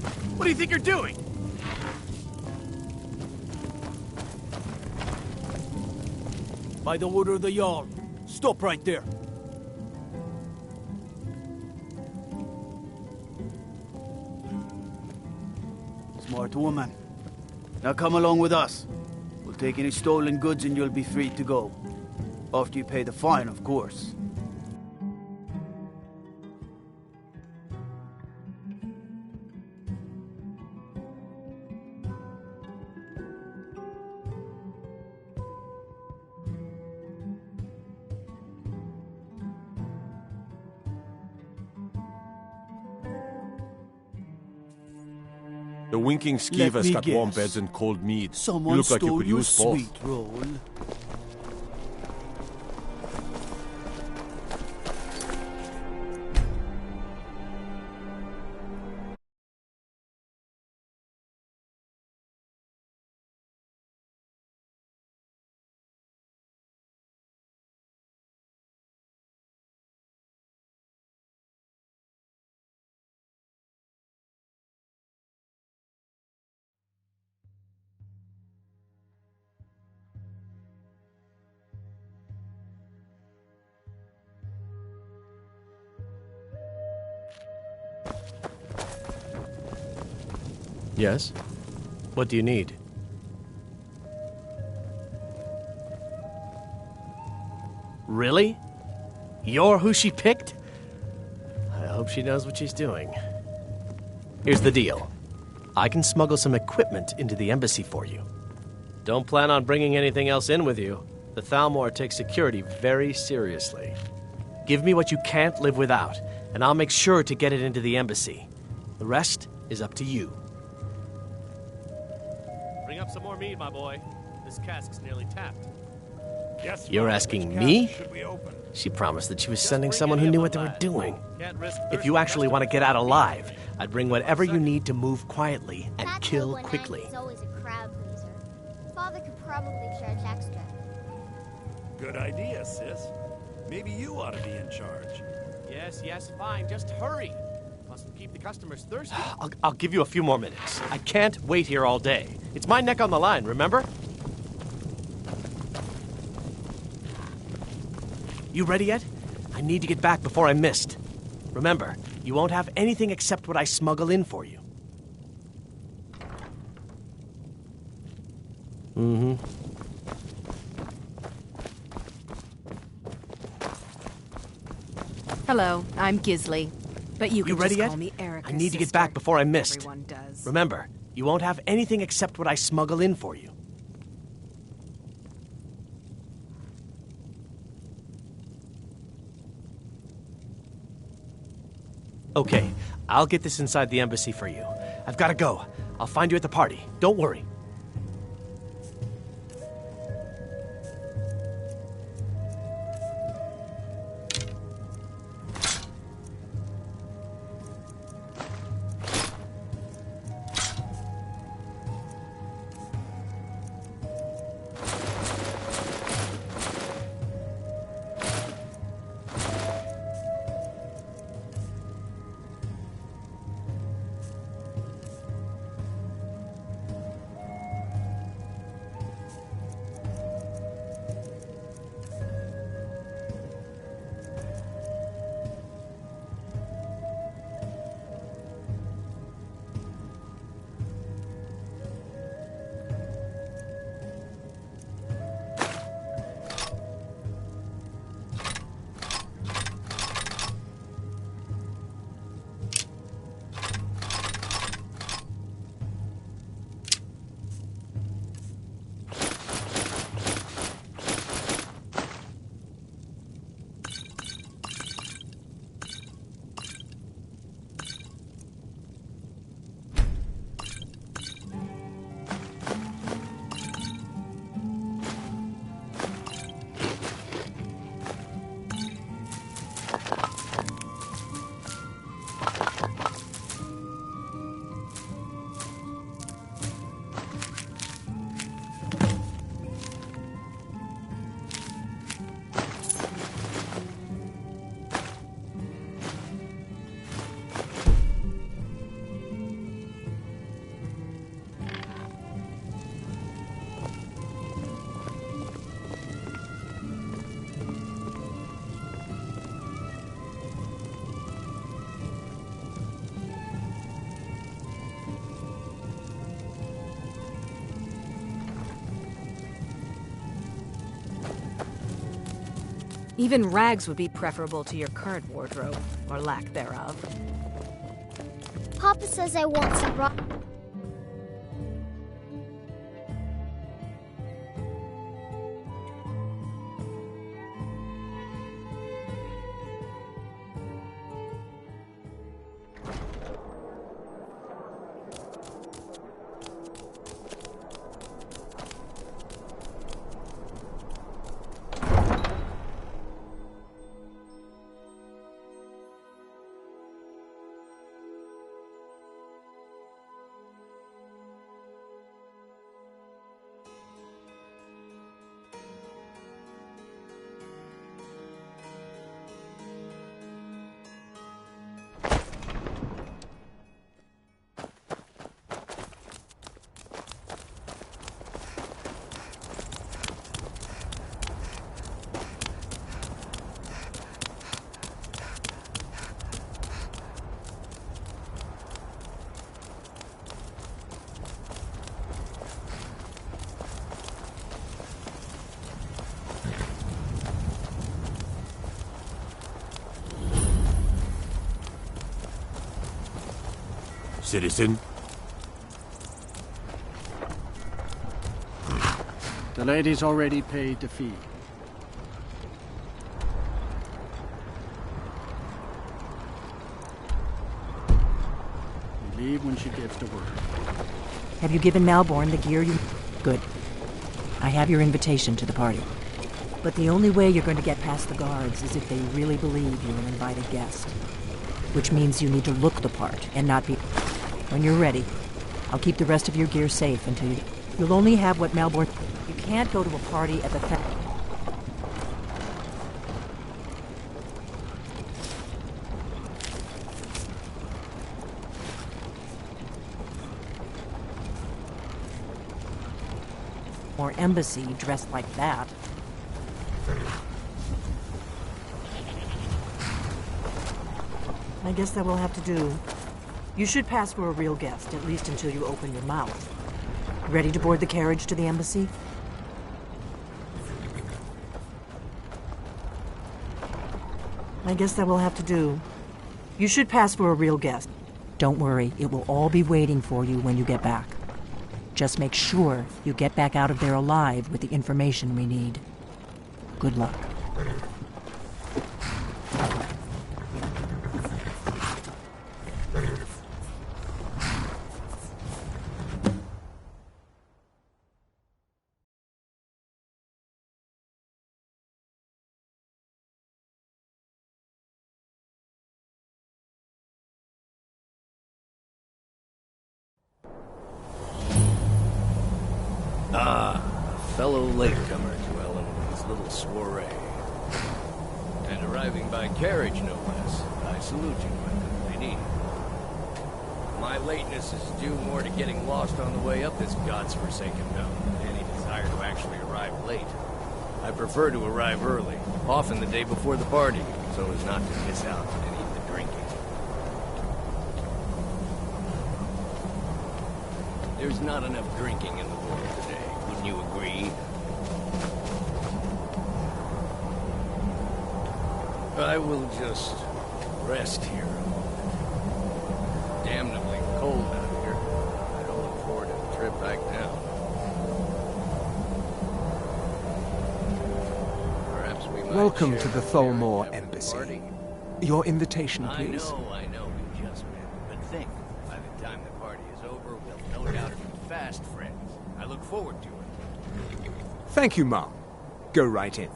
What do you think you're doing? By the order of the Jarl. Stop right there. Smart woman. Now come along with us. We'll take any stolen goods and you'll be free to go. After you pay the fine, of course. The winking skeever's got warm beds and cold mead. Someone You look like you stole could your use both. sweet roll. Yes? What do you need? Really? You're who she picked? I hope she knows what she's doing. Here's the deal. I can smuggle some equipment into the embassy for you. Don't plan on bringing anything else in with you. The Thalmor takes security very seriously. Give me what you can't live without, and I'll make sure to get it into the embassy. The rest is up to you. Bring up some more mead, my boy. This cask's nearly tapped. Yes, You're asking me? should we open? She promised that she was sending someone who knew what they were doing. If you actually want to get out alive, I'd bring whatever you need to move quietly and kill quickly. He's always a crowd pleaser. Father could probably charge extra. Good idea, sis. Maybe you ought to be in charge. Yes, fine. Just hurry. Mustn't keep the customers thirsty. I'll give you a few more minutes. I can't wait here all day. It's my neck on the line, remember? You ready yet? I need to get back before I'm missed. Remember, you won't have anything except what I smuggle in for you. Mm-hmm. Hello, I'm Gisley. But you can ready just yet? call me Erica's I need to get sister. back before I'm missed. Everyone does. Remember, you won't have anything except what I smuggle in for you. Okay, I'll get this inside the embassy for you. I've got to go. I'll find you at the party. Don't worry. Even rags would be preferable to your current wardrobe, or lack thereof. Papa says I want some rock. Citizen? The lady's already paid the fee. We leave when she gives the word. Have you given Malborn the gear you... Good. I have your invitation to the party. But the only way you're going to get past the guards is if they really believe you're an invited guest. Which means you need to look the part and not be... When you're ready, I'll keep the rest of your gear safe until you... You'll only have what Malborn... You can't go to a party at the... or embassy dressed like that. I guess that will have to do. You should pass for a real guest, at least until you open your mouth. Ready to board the carriage to the embassy? I guess that will have to do. You should pass for a real guest. Don't worry, it will all be waiting for you when you get back. Just make sure you get back out of there alive with the information we need. Good luck. Ah, a fellow latecomer to Ellenwood's little soiree. And arriving by carriage, no less. I salute you, my good lady. My lateness is due more to getting lost on the way up this god's-forsaken mountain than any desire to actually arrive late. I prefer to arrive early, often the day before the party, so as not to miss out on any of the drinking. There's not enough drinking in the world today, wouldn't you agree? I will just rest here a moment. Damnably cold out here. I don't look forward to the trip back down. Perhaps we might Welcome to the share Tholmore after the Embassy. party. Your invitation, please. I know we just met, but think, by the time the party is over, we'll no doubt be fast friends. I look forward to it. Thank you, Mom. Go right in.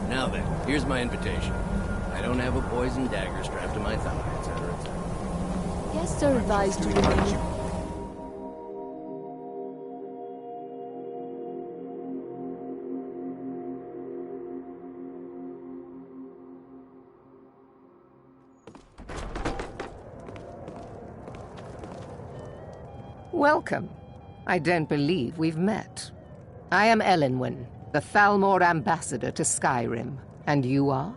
Now then, here's my invitation. I don't have a poison dagger strapped to my thigh, etc., etc. Guests are advised to remain. Welcome. I don't believe we've met. I am Elenwen, the Thalmor ambassador to Skyrim. And you are?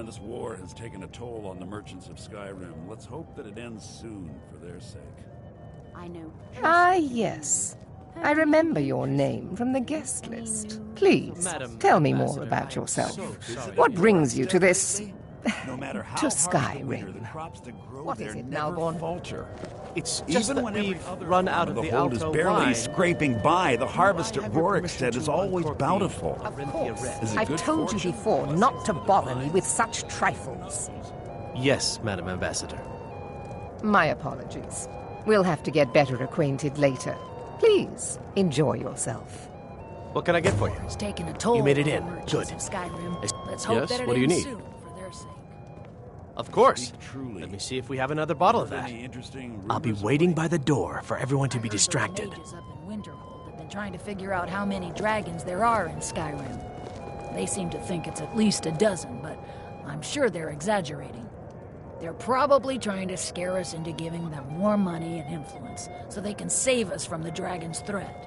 This war has taken a toll on the merchants of Skyrim. Let's hope that it ends soon for their sake. I know. Ah, yes. I remember your name from the guest list. Please, tell me more about yourself. What brings you to this... to Skyrim? What is it, Malborn? Falter. It's just Even that when we've run out of the the hold is Alto barely wine. scraping by, the harvest at Rorikstead is always bountiful. Of course. Is it I've good told fortune? you before not to bother me with such trifles. Yes, Madam Ambassador. My apologies. We'll have to get better acquainted later. Please, enjoy yourself. What can I get for you? It's taking a toll. You made it in. on the merchants Good. of Skyrim. Yes, Let's hope that it what do you ends need? soon for their sake. Of course. Truly. Let me see if we have another bottle of that. I'll be waiting by the door for everyone to be distracted. Mages up in Winterhold have been trying to figure out how many dragons there are in Skyrim. They seem to think it's at least a dozen, but I'm sure they're exaggerating. They're probably trying to scare us into giving them more money and influence, so they can save us from the dragon's threat.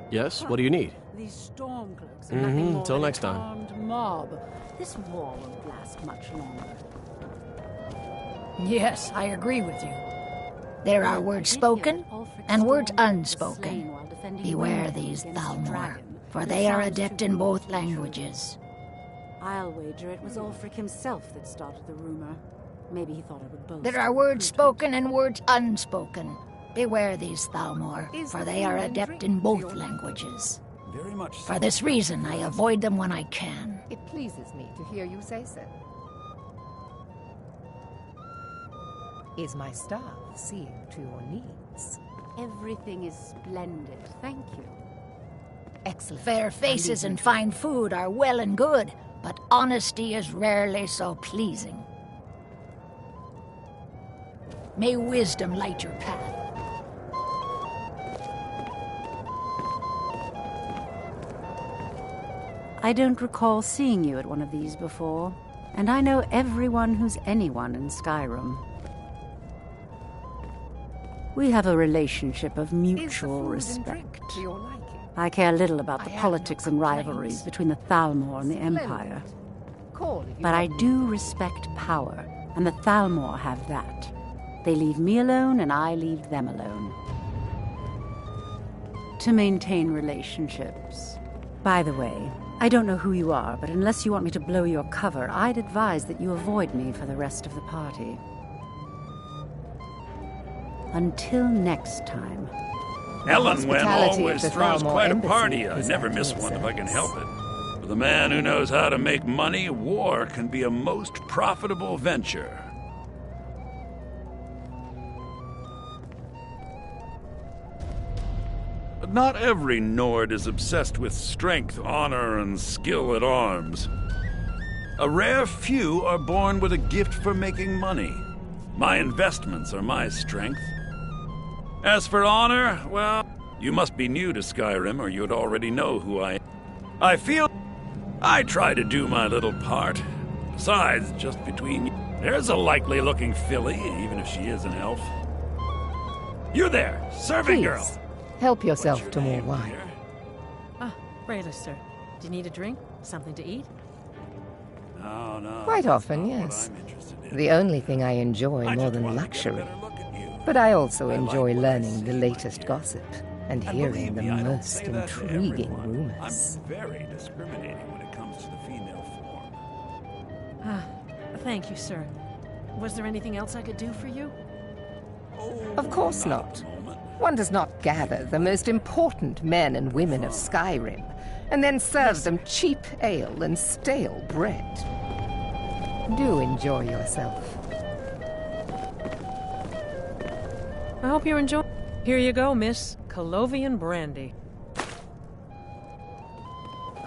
Yes, what do you need? These stormcloaks are nothing more till than next a time. armed mob. This war won't last much longer. Yes, I agree with you. There are words spoken and words unspoken. Beware these Thalmor, for they are adept in both languages. I'll wager it was Ulfric himself that started the rumor. Maybe he thought it would boast. There are words spoken and words unspoken. Beware these Thalmor, for they are adept in both languages. Very much so. For this reason, I avoid them when I can. It pleases me to hear you say so. Is my staff seeing to your needs? Everything is splendid, thank you. Excellent. Fair faces and fine food are well and good, but honesty is rarely so pleasing. May wisdom light your path. I don't recall seeing you at one of these before, and I know everyone who's anyone in Skyrim. We have a relationship of mutual respect. To your liking? I care little about the politics and rivalries between the Thalmor and the Empire. Call if you But I have do respect power, and the Thalmor have that. They leave me alone, and I leave them alone. To maintain relationships. By the way, I don't know who you are, but unless you want me to blow your cover, I'd advise that you avoid me for the rest of the party. Until next time. Ellenwen hospitality always at the throws Thalmor quite a Embassy party. I is never at miss your one if I can service. help it. For the man who knows how to make money, war can be a most profitable venture. But not every Nord is obsessed with strength, honor, and skill at arms. A rare few are born with a gift for making money. My investments are my strength. As for honor, well, you must be new to Skyrim or you'd already know who I am. I feel I try to do my little part. Besides, just between you, there's a likely-looking filly, even if she is an elf. You there, serving girl. Please, help yourself What's to your more name, wine. dear? Ah, Rayla, sir. Do you need a drink? Something to eat? No, no. Quite that's often, not what yes. I'm interested in. The only thing I enjoy I more just than wanted to get a luxury. better look at you. But I also I like enjoy what I learning the see, latest my dear. gossip and And hearing believe the me, I don't most say that to intriguing everyone. rumors. I'm very discriminating when it comes to the female form. Ah, thank you, sir. Was there anything else I could do for you? Of course not. One does not gather the most important men and women of Skyrim and then serve them cheap ale and stale bread. Do enjoy yourself. I hope you're enjoying. Here you go, Miss Colovian Brandy.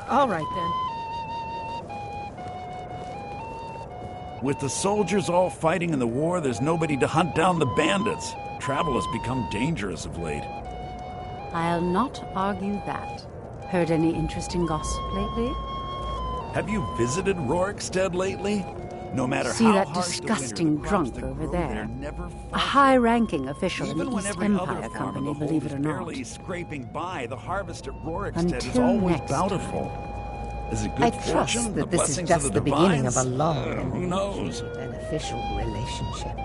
All right, then. With the soldiers all fighting in the war, there's nobody to hunt down the bandits. Travel has become dangerous of late. I'll not argue that. Heard any interesting gossip lately? Have you visited Rorikstead lately? No matter See how that harsh the disgusting winter, the crops drunk that over grow there? never A falter. high-ranking official in Even the when East every Empire other farm of Company, the believe hold it or is not. barely scraping by, the harvest at Rorikstead is Until always next bountiful. Is it good I fortune? trust The that this is blessings just of the beginning of divines? a long Who knows? and beneficial relationship.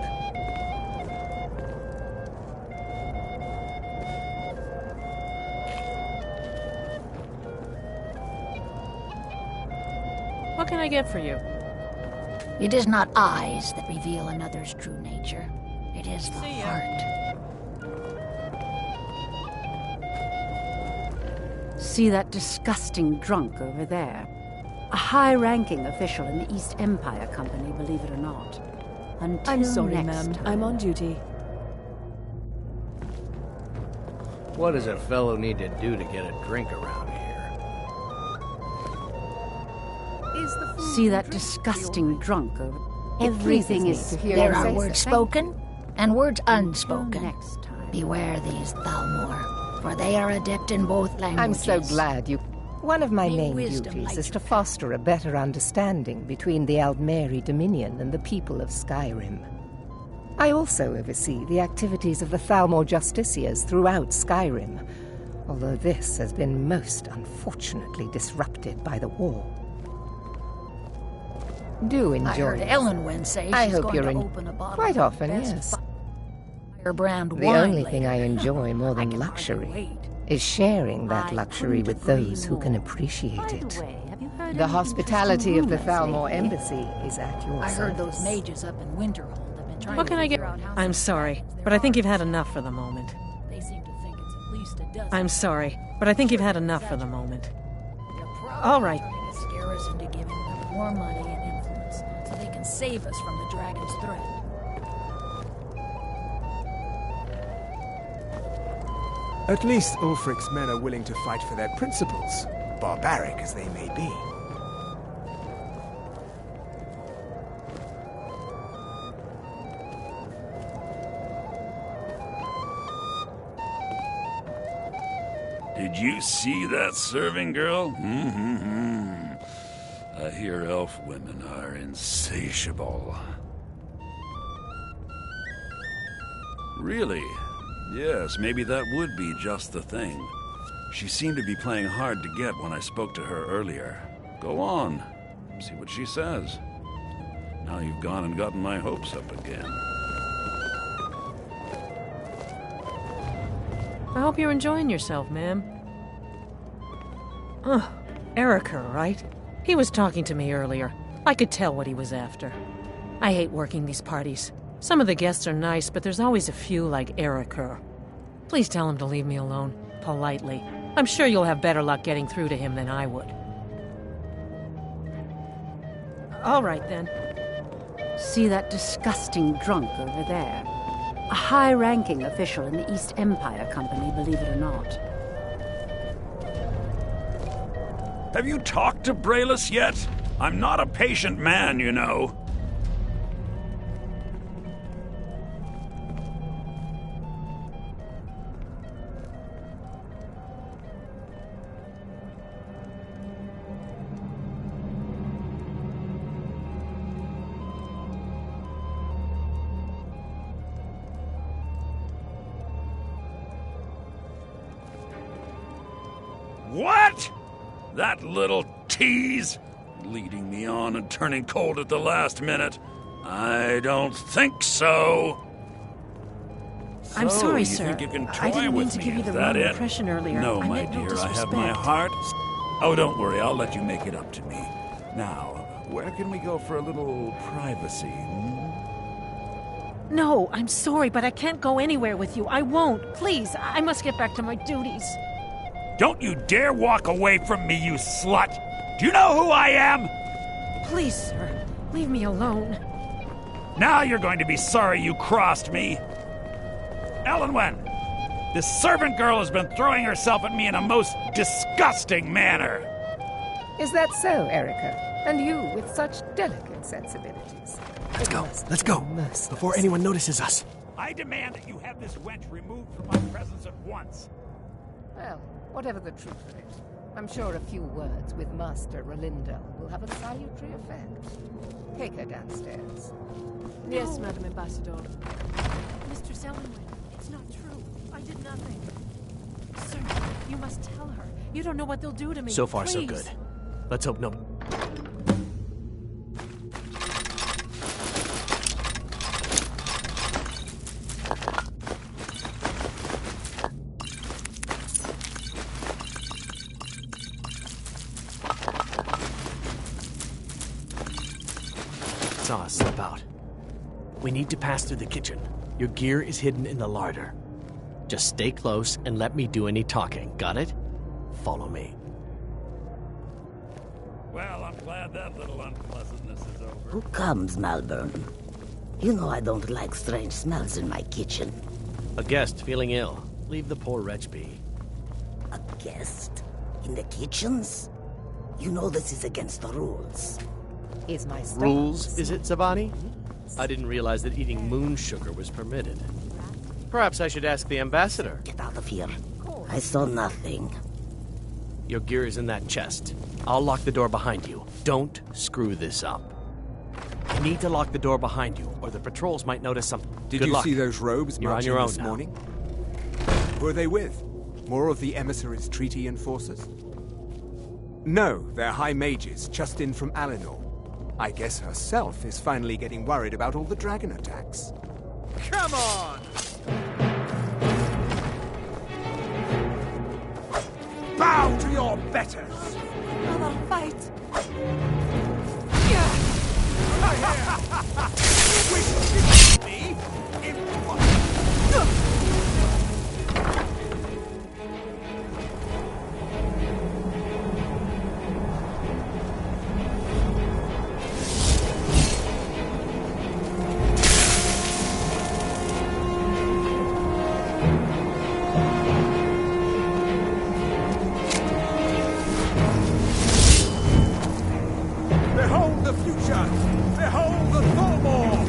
What can I get for you? It is not eyes that reveal another's true nature. It is the heart. See that disgusting drunk over there? A high-ranking official in the East Empire Company, believe it or not. Until I'm sorry, next ma'am. time. I'm on duty. What does a fellow need to do to get a drink around here? See that disgusting drunk over... Everything is... There are words spoken and words unspoken. Beware these, Thalmor, for they are adept in both languages. I'm so glad you... One of my May main wisdom duties light is to your foster a better understanding between the Aldmeri Dominion and the people of Skyrim. I also oversee the activities of the Thalmor Justiciars throughout Skyrim, although this has been most unfortunately disrupted by the war. Do enjoy. I heard Ellenwen say I she's hope going you're to open a bottle quite of often, best yes. firebrand The wine only thing later. I enjoy more than luxury is sharing that luxury with those who can appreciate it. The hospitality of the Thalmor Embassy is at your I heard those service. mages up in Winterhold have been trying What to can I get? figure out how I'm sorry, but I think you've had enough for the moment. they seem to think it's at least a dozen. I'm sorry, but I think you've had enough for the moment. All right. Trying to scare us into giving them more money and influence so they can save us from the dragon's threat. At least Ulfric's men are willing to fight for their principles, barbaric as they may be. Did you see that serving girl? I hear elf women are insatiable. Really? Yes, maybe that would be just the thing. She seemed to be playing hard to get when I spoke to her earlier. Go on. See what she says. Now you've gone and gotten my hopes up again. I hope you're enjoying yourself, ma'am. Erica, right? He was talking to me earlier. I could tell what he was after. I hate working these parties. Some of the guests are nice, but there's always a few like Erica. Please tell him to leave me alone, politely. I'm sure you'll have better luck getting through to him than I would. All right, then. See that disgusting drunk over there? A high-ranking official in the East Empire Company, believe it or not. Have you talked to Braylus yet? I'm not a patient man, you know. What? That little tease? Leading me on and turning cold at the last minute? I don't think so. I'm So, sorry, you sir. think you can I toy didn't mean with to me, give you is the that wrong it? impression earlier. No, I my meant no dear, I have my disrespect. heart. Oh, don't worry, I'll let you make it up to me. Now, where can we go for a little privacy? No, I'm sorry, but I can't go anywhere with you. I won't. Please, I must get back to my duties. Don't you dare walk away from me, you slut! Do you know who I am? Please, sir, leave me alone. Now you're going to be sorry you crossed me. Ellenwen, this servant girl has been throwing herself at me in a most disgusting manner. Is that so, Erica? And you with such delicate sensibilities. Let's go, before anyone notices us. I demand that you have this wench removed from my presence at once. Well, whatever the truth of it, I'm sure a few words with Master Rolindel will have a salutary effect. Take her downstairs. Yes, Madam Ambassador. Mr. Sellenwyn, it's not true. I did nothing. Sir, you must tell her. You don't know what they'll do to me. So far, so Please. good. Let's hope no... Saw us slip out. We need to pass through the kitchen. Your gear is hidden in the larder. Just stay close and let me do any talking. Got it? Follow me. Well, I'm glad that little unpleasantness is over. Who comes, Malvern? You know I don't like strange smells in my kitchen. A guest feeling ill. Leave the poor wretch be. A guest? In the kitchens? You know this is against the rules. Is my stomach... Rules, is it, Zabani? I didn't realize that eating moon sugar was permitted. Perhaps I should ask the ambassador. Get out of here. I saw nothing. Your gear is in that chest. I'll lock the door behind you. Don't screw this up. I need to lock the door behind you, or the patrols might notice something. Did Good you luck. see those robes You're on marching your own this now. morning? Who are they with? More of the emissaries' treaty enforcers? No, they're high mages, just in from Alinor. I guess herself is finally getting worried about all the dragon attacks. Come on! Bow to your betters! Another fight! Me? Behold the future! Behold the Thormore!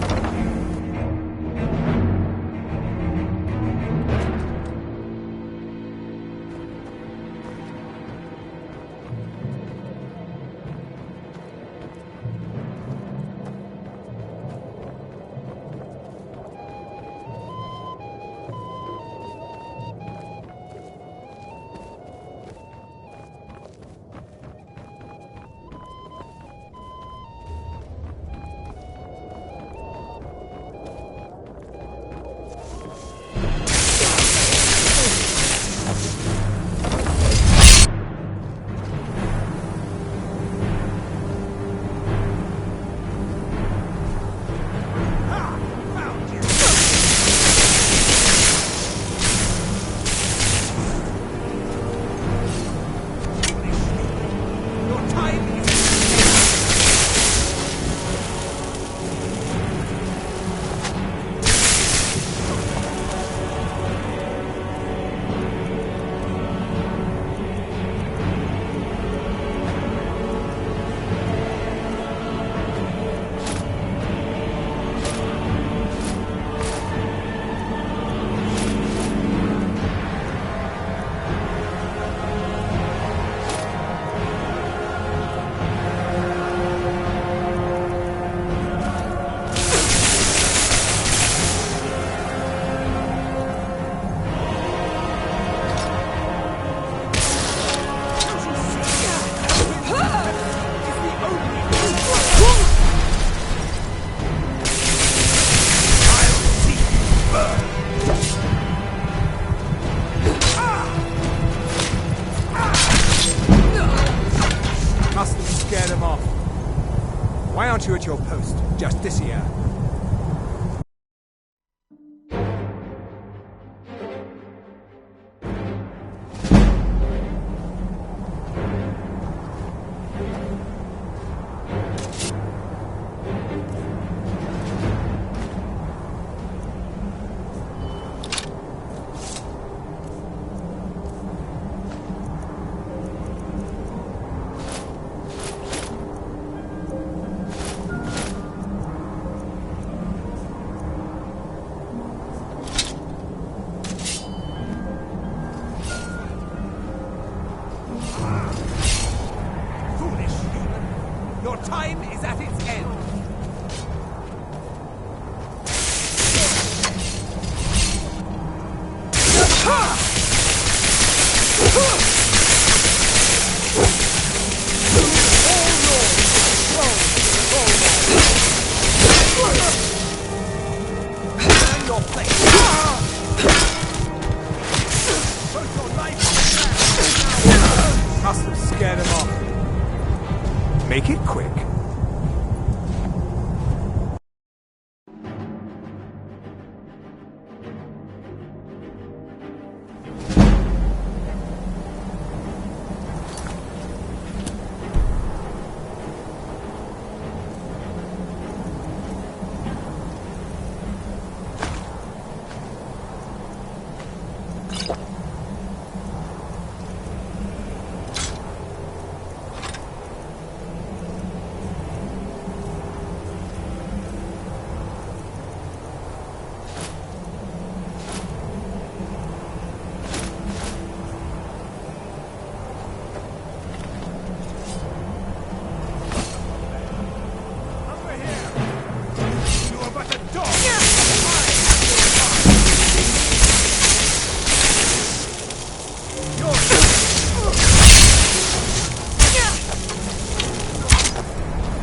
Why aren't you at your post, Justicia?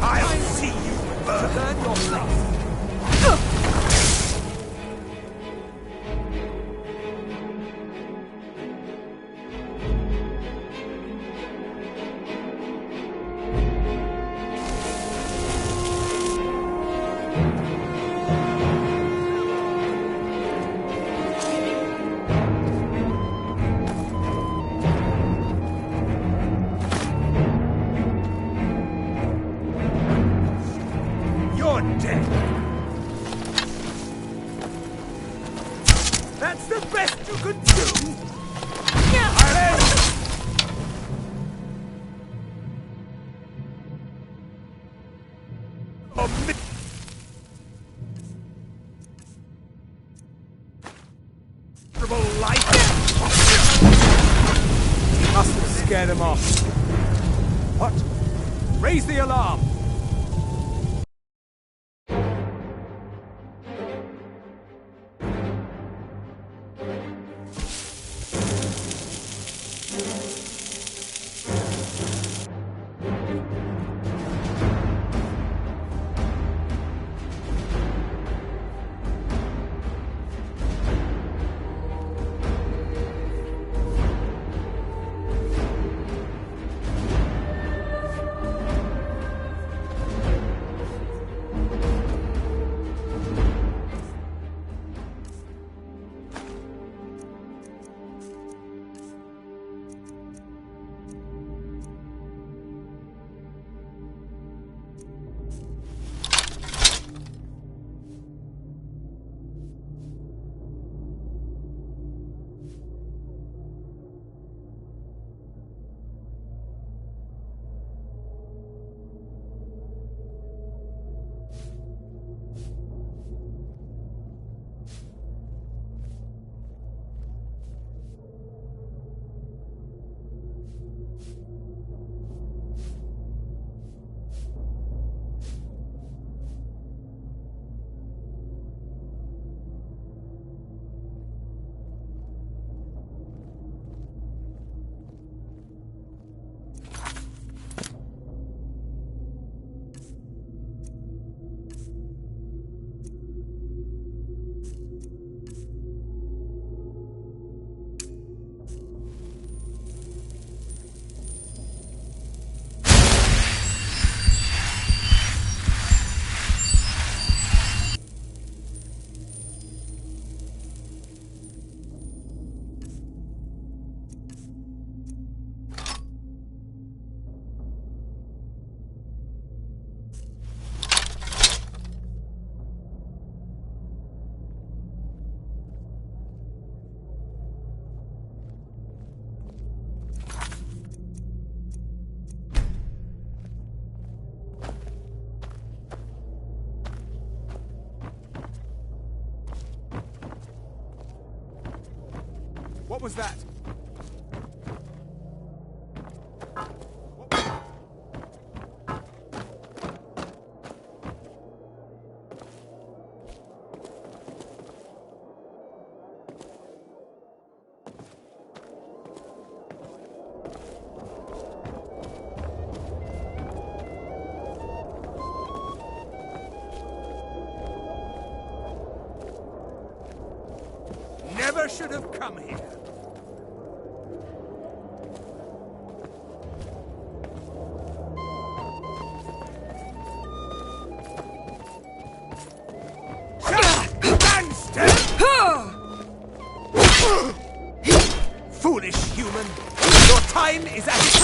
I'll see you burn your place. You're dead. That's the best you could do. Miserable life. Must have scared him off. What? Raise the alarm. What was that? Never should have come here. Foolish human! Your time is at its...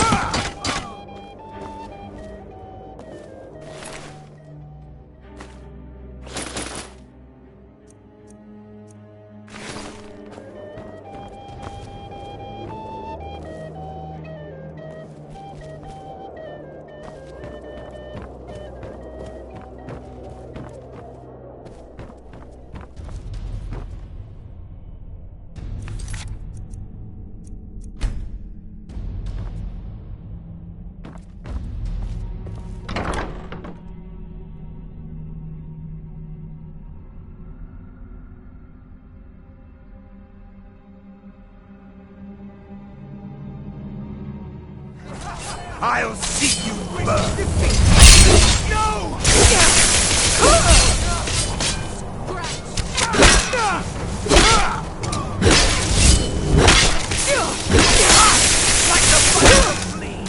I'll see you burn! No! Like the fire flea!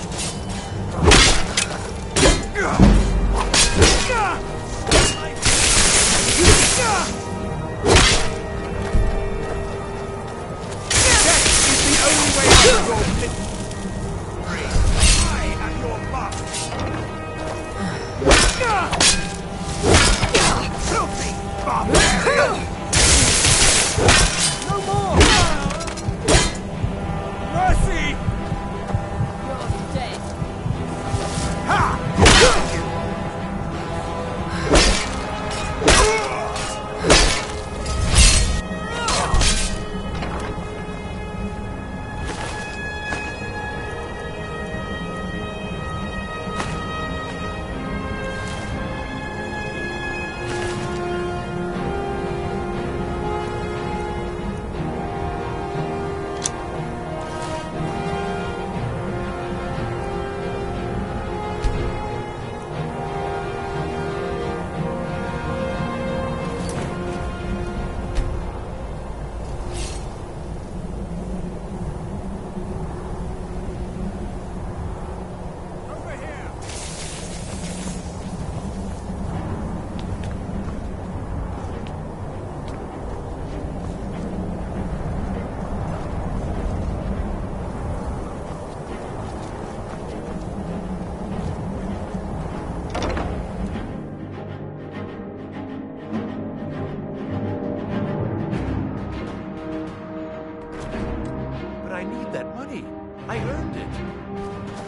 I need that money. I earned it.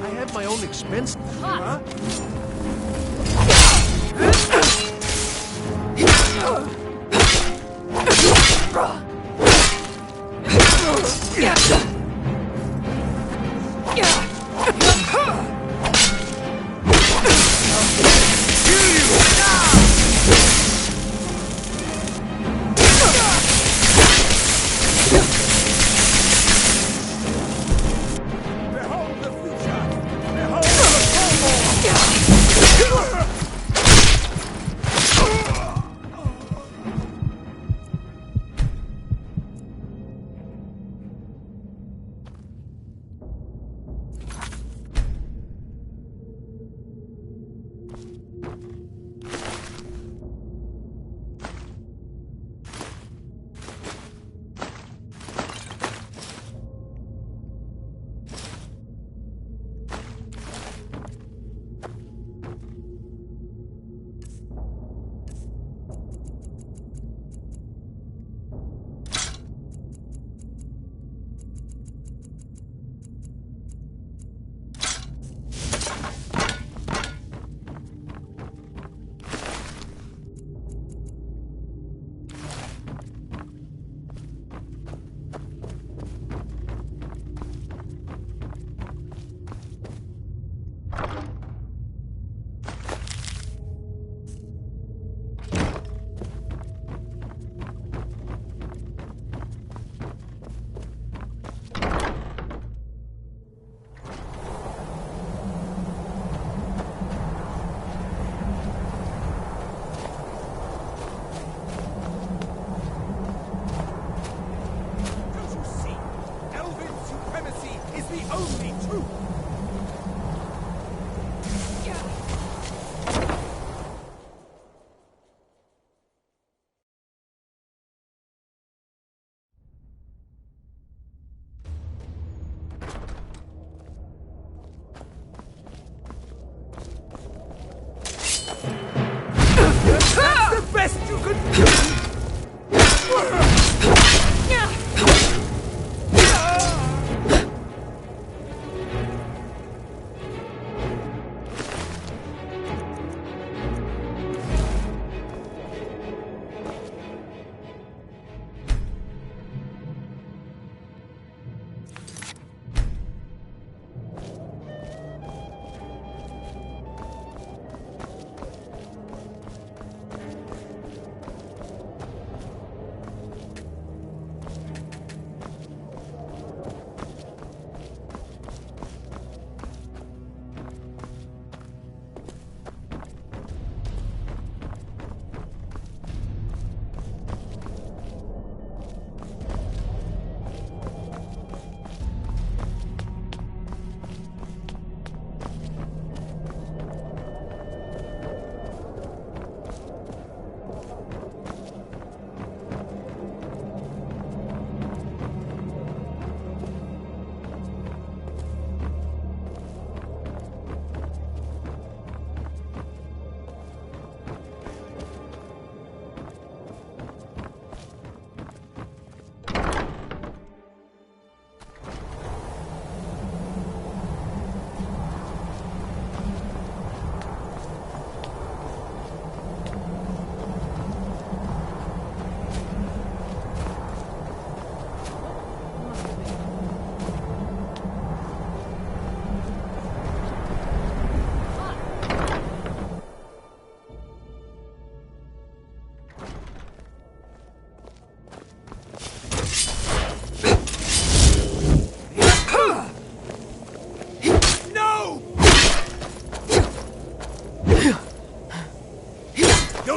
I have my own expense. Huh?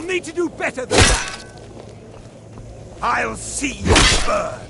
need to do better than that! I'll see you burn!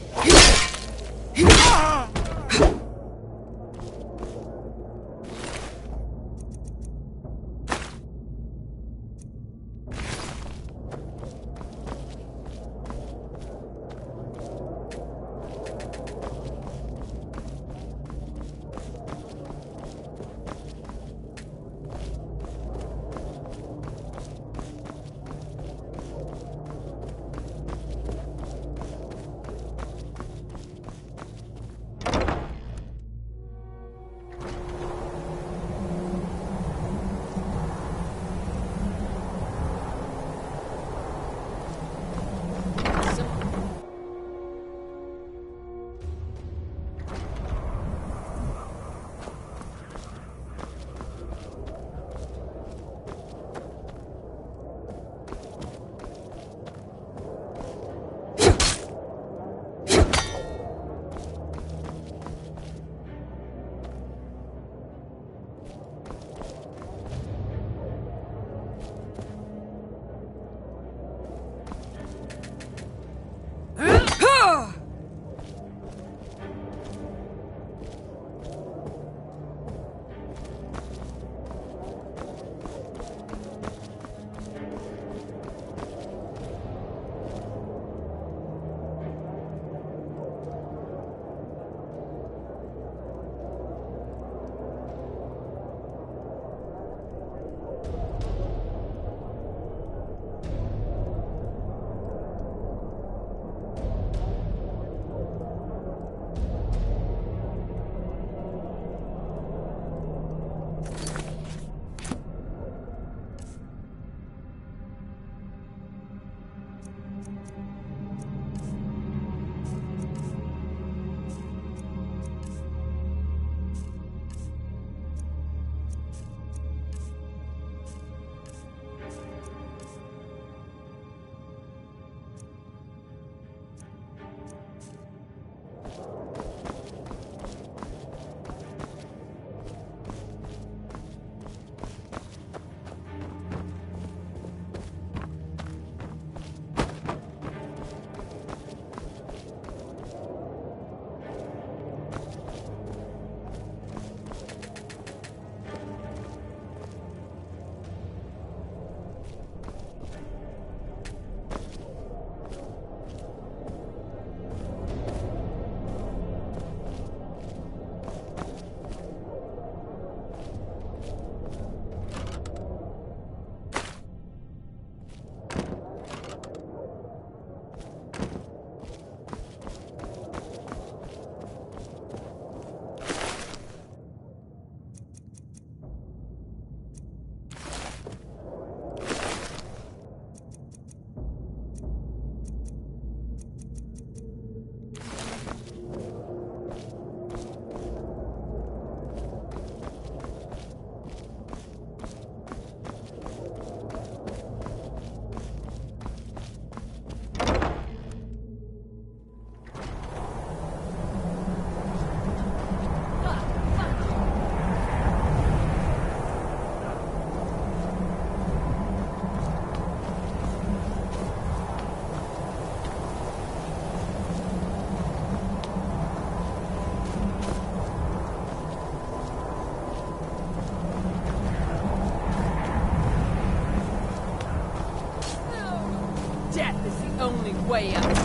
way out.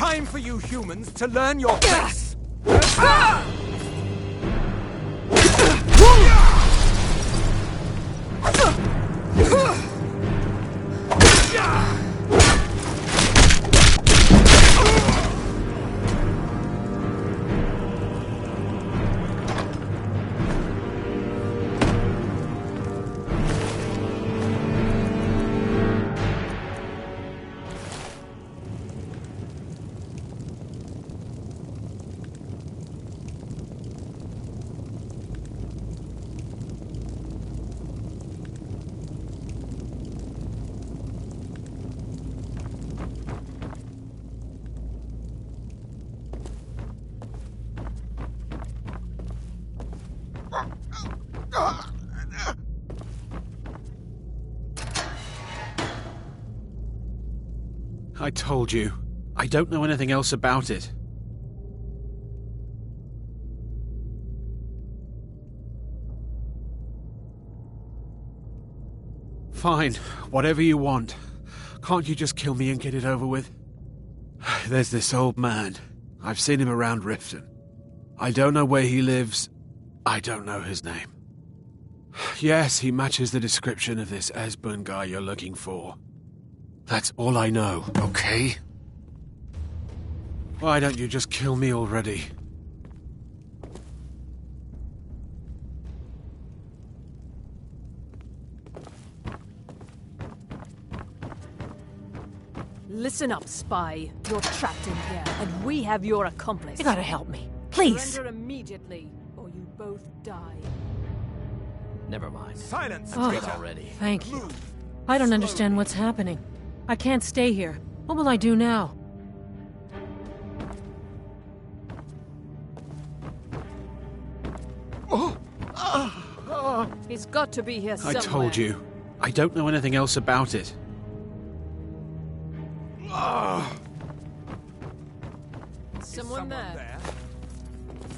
time for you humans to learn your place! I told you. I don't know anything else about it. Fine, whatever you want. Can't you just kill me and get it over with? There's this old man. I've seen him around Riften. I don't know where he lives. I don't know his name. Yes, he matches the description of this Esbern guy you're looking for. That's all I know, okay? Why don't you just kill me already? Listen up, spy. You're trapped in here, and we have your accomplice. You gotta help me. Please. Surrender immediately, or you both die. Never mind. Silence, Oh, already. Thank you. I don't understand what's happening. I can't stay here. What will I do now? He's got to be here I somewhere. told you. I don't know anything else about it. Someone there?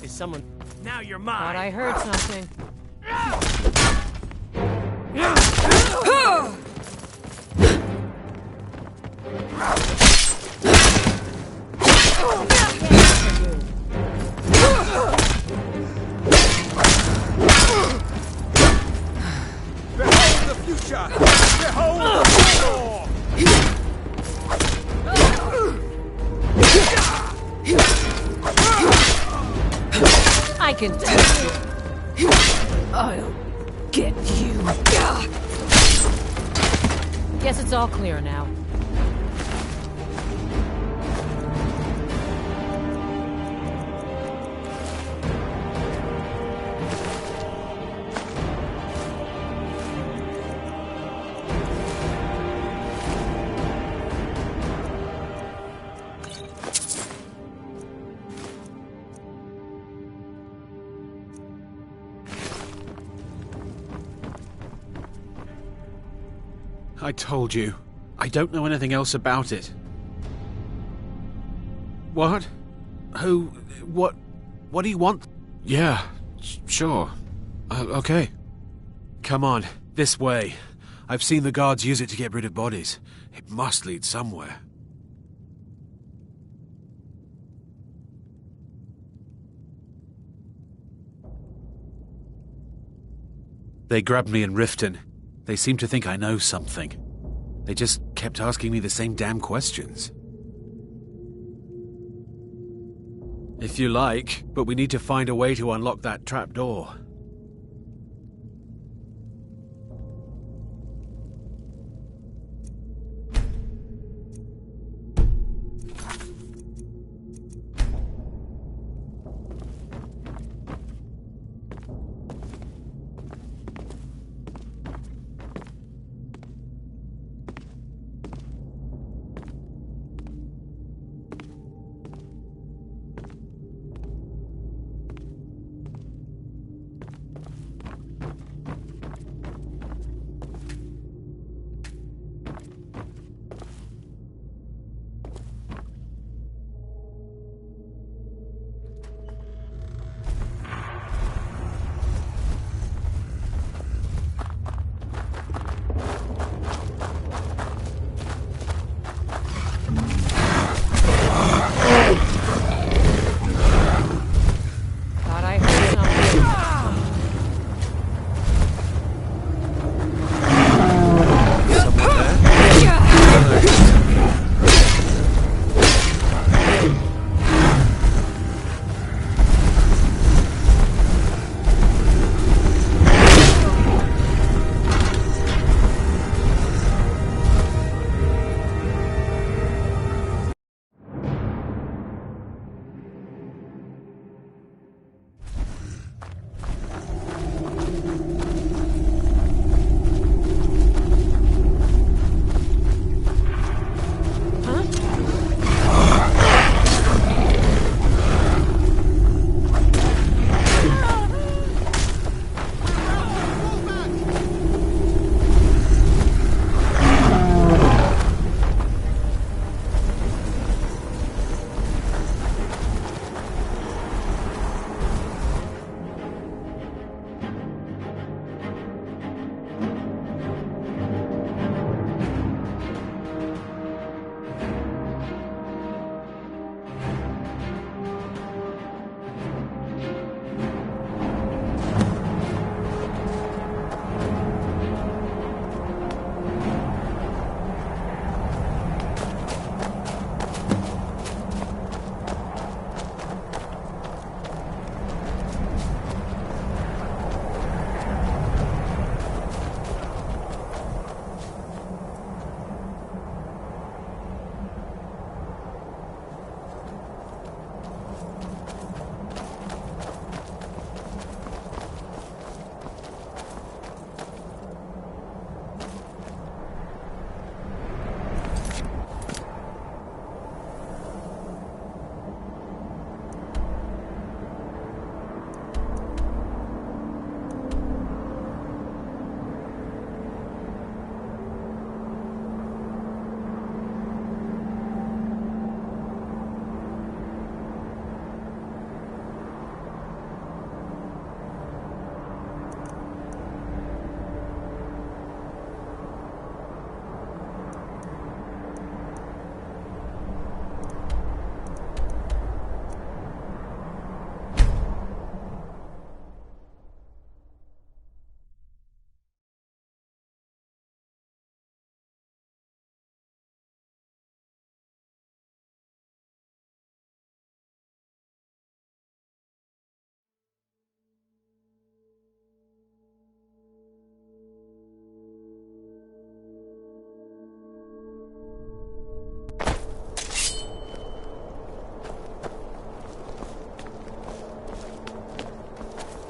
Is someone... Now you're Thought mine. I heard something. Behold the future! Behold the future! I can do it. I'll get you. Guess it's all clear now. I told you. I don't know anything else about it. What? Who? What? What do you want? Yeah, sure. Okay. Come on, this way. I've seen the guards use it to get rid of bodies. It must lead somewhere. They grabbed me in Riften. They seem to think I know something. They just kept asking me the same damn questions. If you like, but we need to find a way to unlock that trapdoor.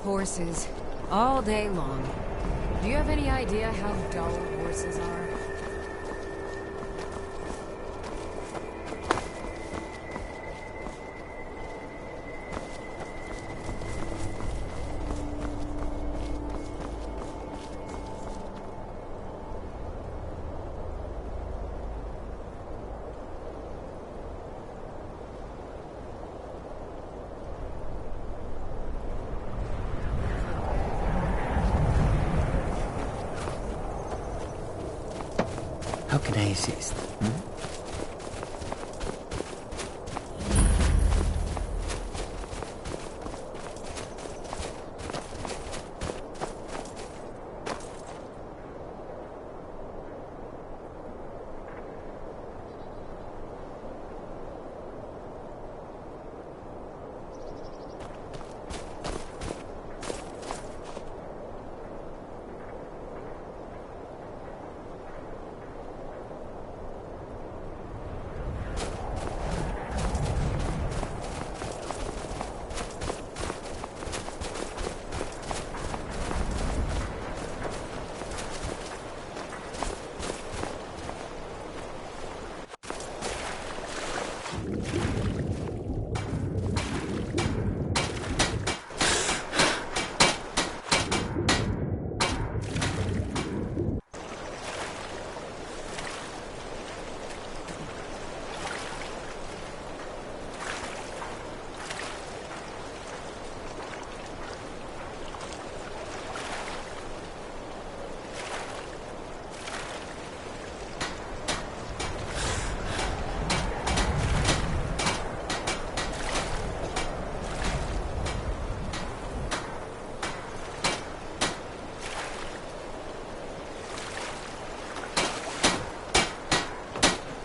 Horses. All day long. Do you have any idea how dull horses are? How can I assist?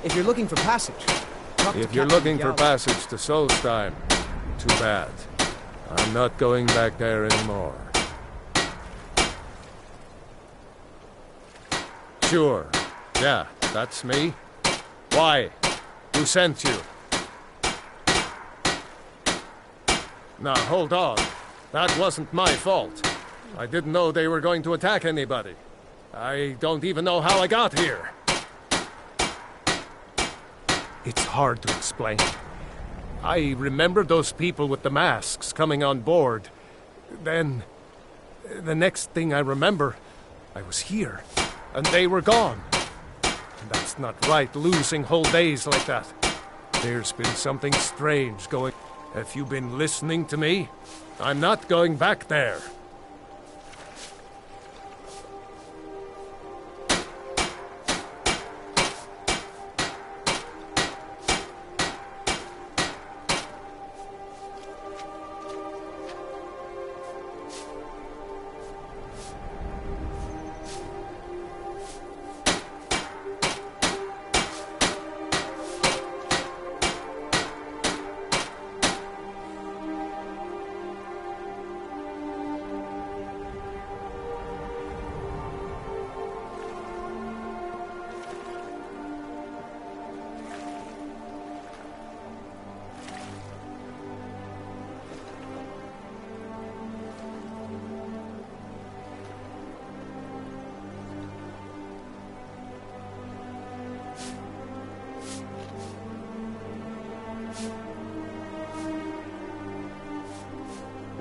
If you're looking for passage, if you're looking for passage to Solstheim, too bad. I'm not going back there anymore. Sure. Yeah, that's me. Why? Who sent you? Now, hold on. That wasn't my fault. I didn't know they were going to attack anybody. I don't even know how I got here. It's hard to explain. I remember those people with the masks coming on board. Then, the next thing I remember, I was here, and they were gone. And that's not right, losing whole days like that. There's been something strange going. Have you been listening to me? I'm not going back there.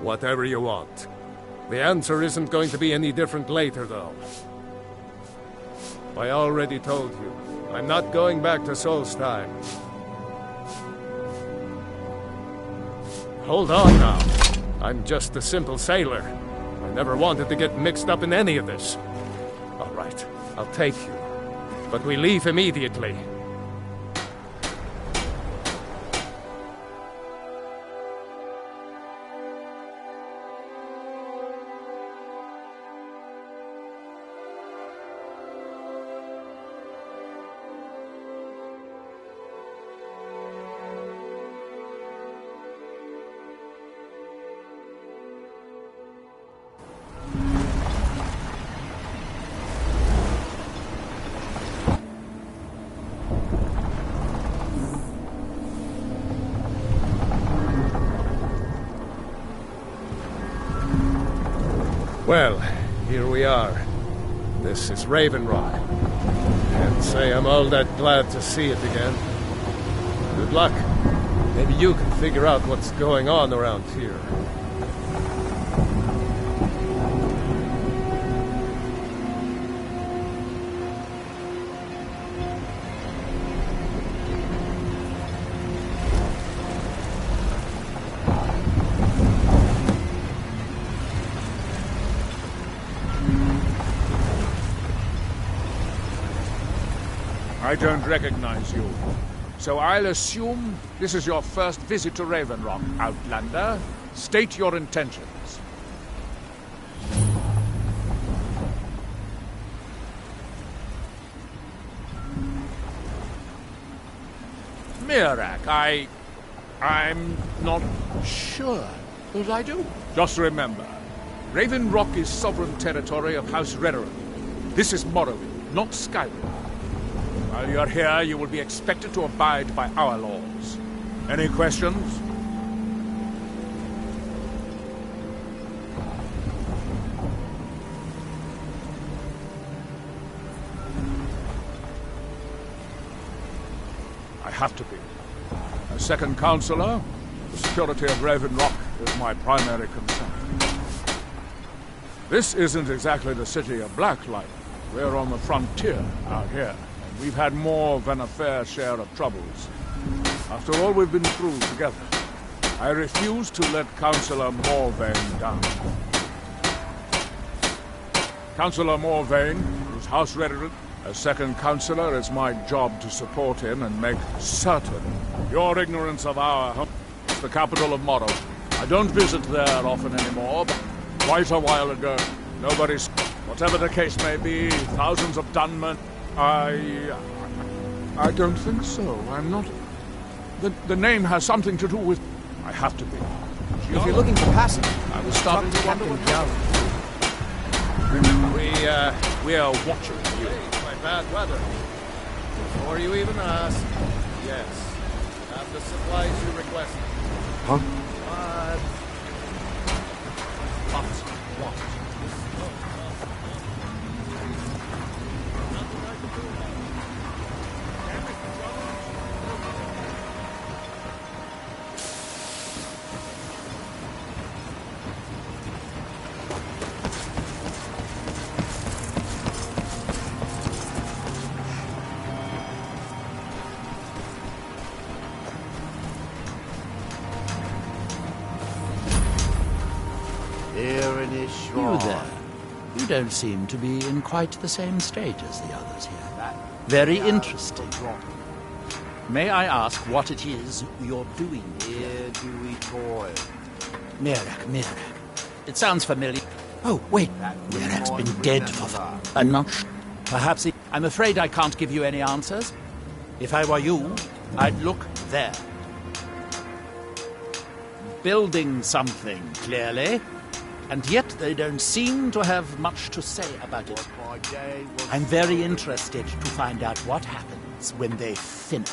Whatever you want. The answer isn't going to be any different later, though. I already told you. I'm not going back to Solstheim. Hold on now. I'm just a simple sailor. I never wanted to get mixed up in any of this. All right, I'll take you. But we leave immediately. Well, here we are. This is Raven Rock. Can't say I'm all that glad to see it again. Good luck. Maybe you can figure out what's going on around here. I don't recognize you. So I'll assume this is your first visit to Raven Rock, Outlander. State your intentions. Mirak, I'm not sure that I do. Just remember, Raven Rock is sovereign territory of House Redoran. This is Morrowind, not Skyrim. While you're here, you will be expected to abide by our laws. Any questions? I have to be. As second counselor, the security of Raven Rock is my primary concern. This isn't exactly the city of Blacklight. We're on the frontier out here. We've had more than a fair share of troubles. After all we've been through together, I refuse to let Councillor Morvain down. Councillor Morvain, whose house resident, as second councillor, it's my job to support him and make certain your ignorance of our home is the capital of Morrow. I don't visit there often anymore, but quite a while ago, nobody's... Whatever the case may be, thousands of gunmen... I don't think so. I'm not... The name has something to do with... I have to be. If you're looking for passage, I was starting to wonder what... We are watching you. By bad weather. Before you even ask, yes. Have the supplies you requested. Huh? What? You there. You don't seem to be in quite the same state as the others here. Very interesting. May I ask what it is you're doing here? Do we toil? Mirak. It sounds familiar. Oh, wait. Mirak's been dead for... I'm not sure. Perhaps I'm afraid I can't give you any answers. If I were you, I'd look there. Building something, clearly. And yet they don't seem to have much to say about it. I'm very interested to find out what happens when they finish.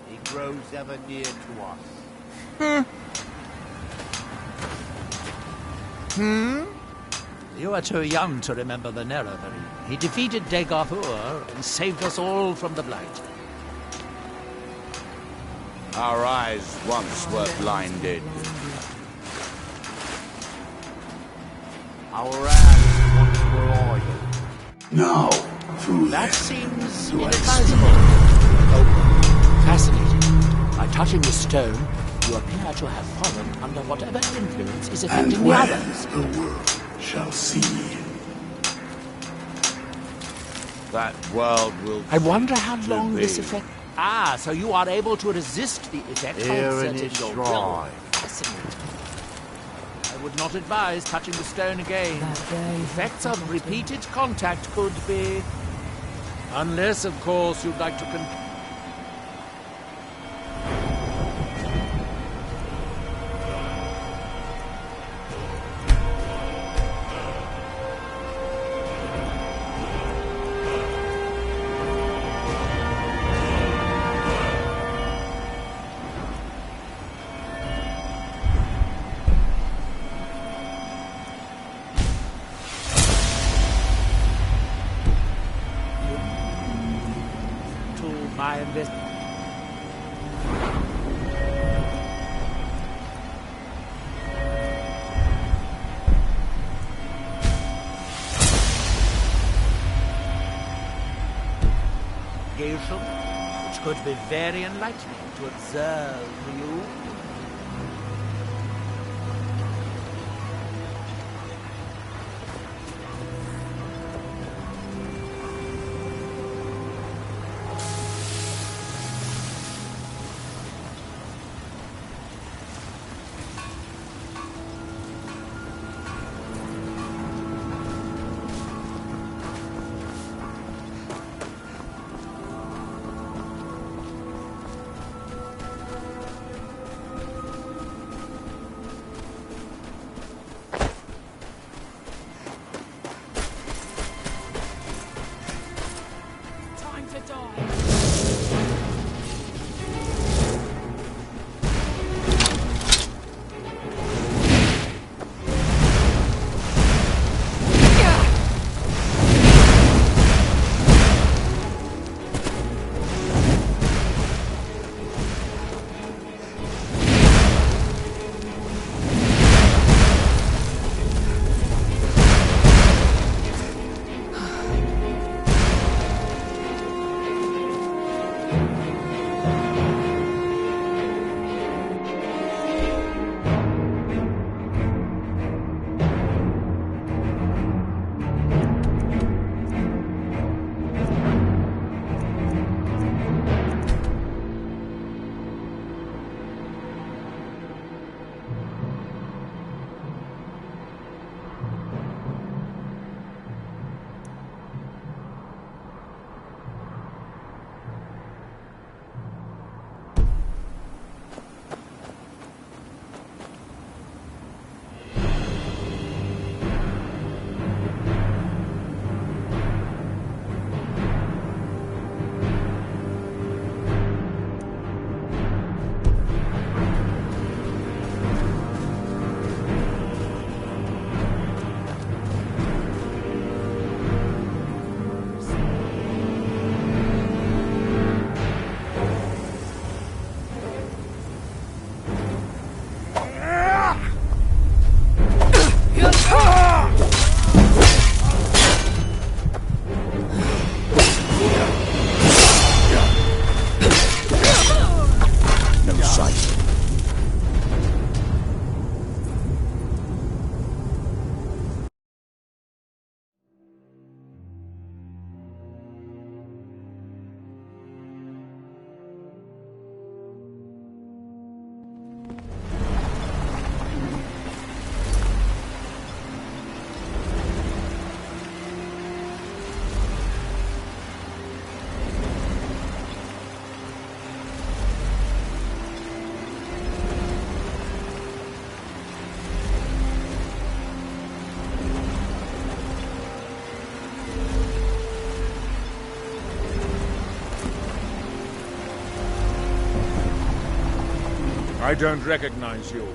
He grows ever near to us. You are too young to remember the Nerevarine. He defeated Dagorhur and saved us all from the Blight. Our eyes once were blinded. Our hands once were oiled. Now, through that seems inadvisable. Oh, fascinating. By touching the stone, you appear to have fallen under whatever influence is affecting the others. The world shall see. That world will... I wonder how long this effect... Ah, so you are able to resist the effect Here in of his your will. shrine. Fascinating. I would not advise touching the stone again. Effects of repeated contact could be... Unless, of course, you'd like to My invest. Which could be very enlightening to observe you. I don't recognize you.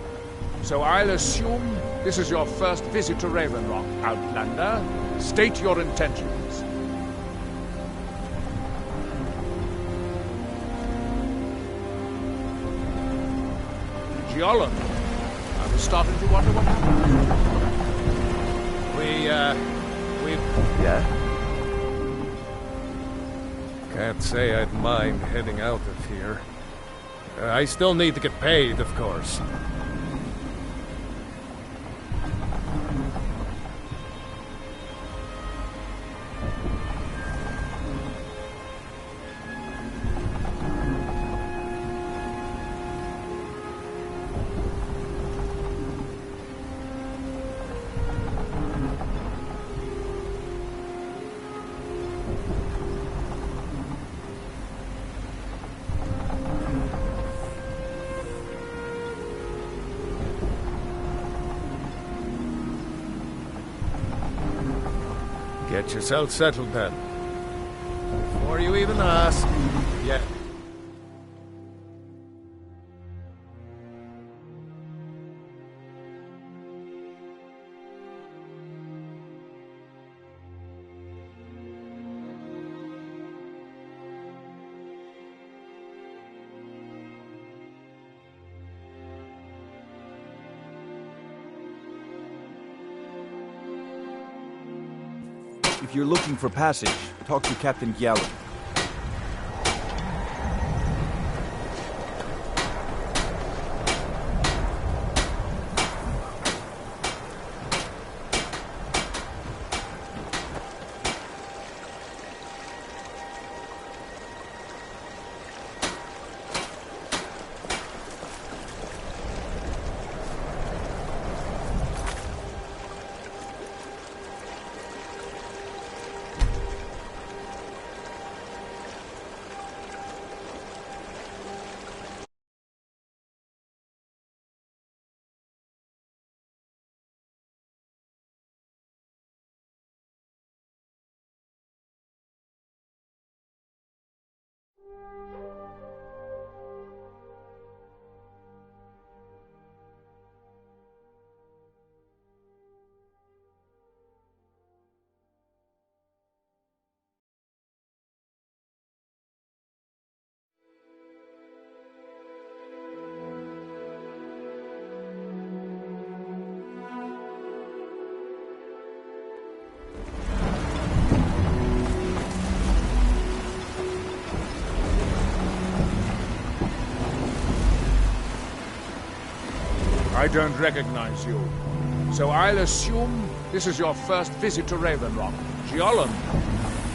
So I'll assume this is your first visit to Raven Rock, Outlander. State your intentions. Geolon, I was starting to wonder what happened. Yeah? Can't say I'd mind heading out of here. I still need to get paid, of course. Get yourself settled then. Before you even ask. Yeah. If you're looking for passage, talk to Captain Gyallen. I don't recognize you. So I'll assume this is your first visit to Raven Rock. Gyallen,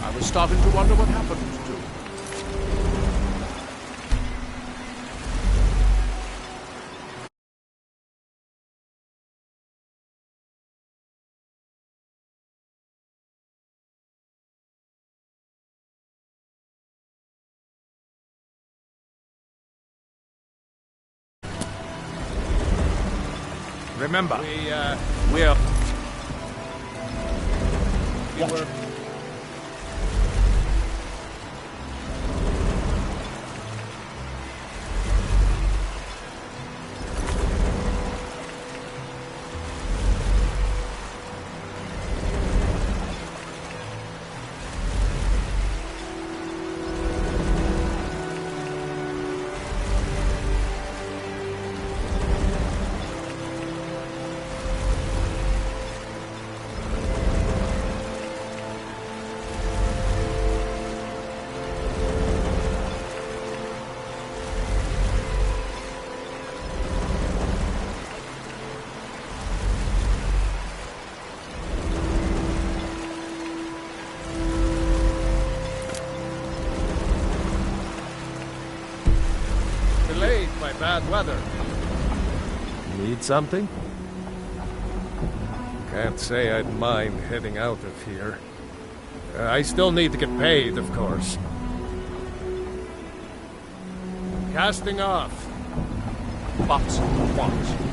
I was starting to wonder what happened to you. Remember, we're... bad weather. Need something? Can't say I'd mind heading out of here. I still need to get paid, of course. Casting off. But what?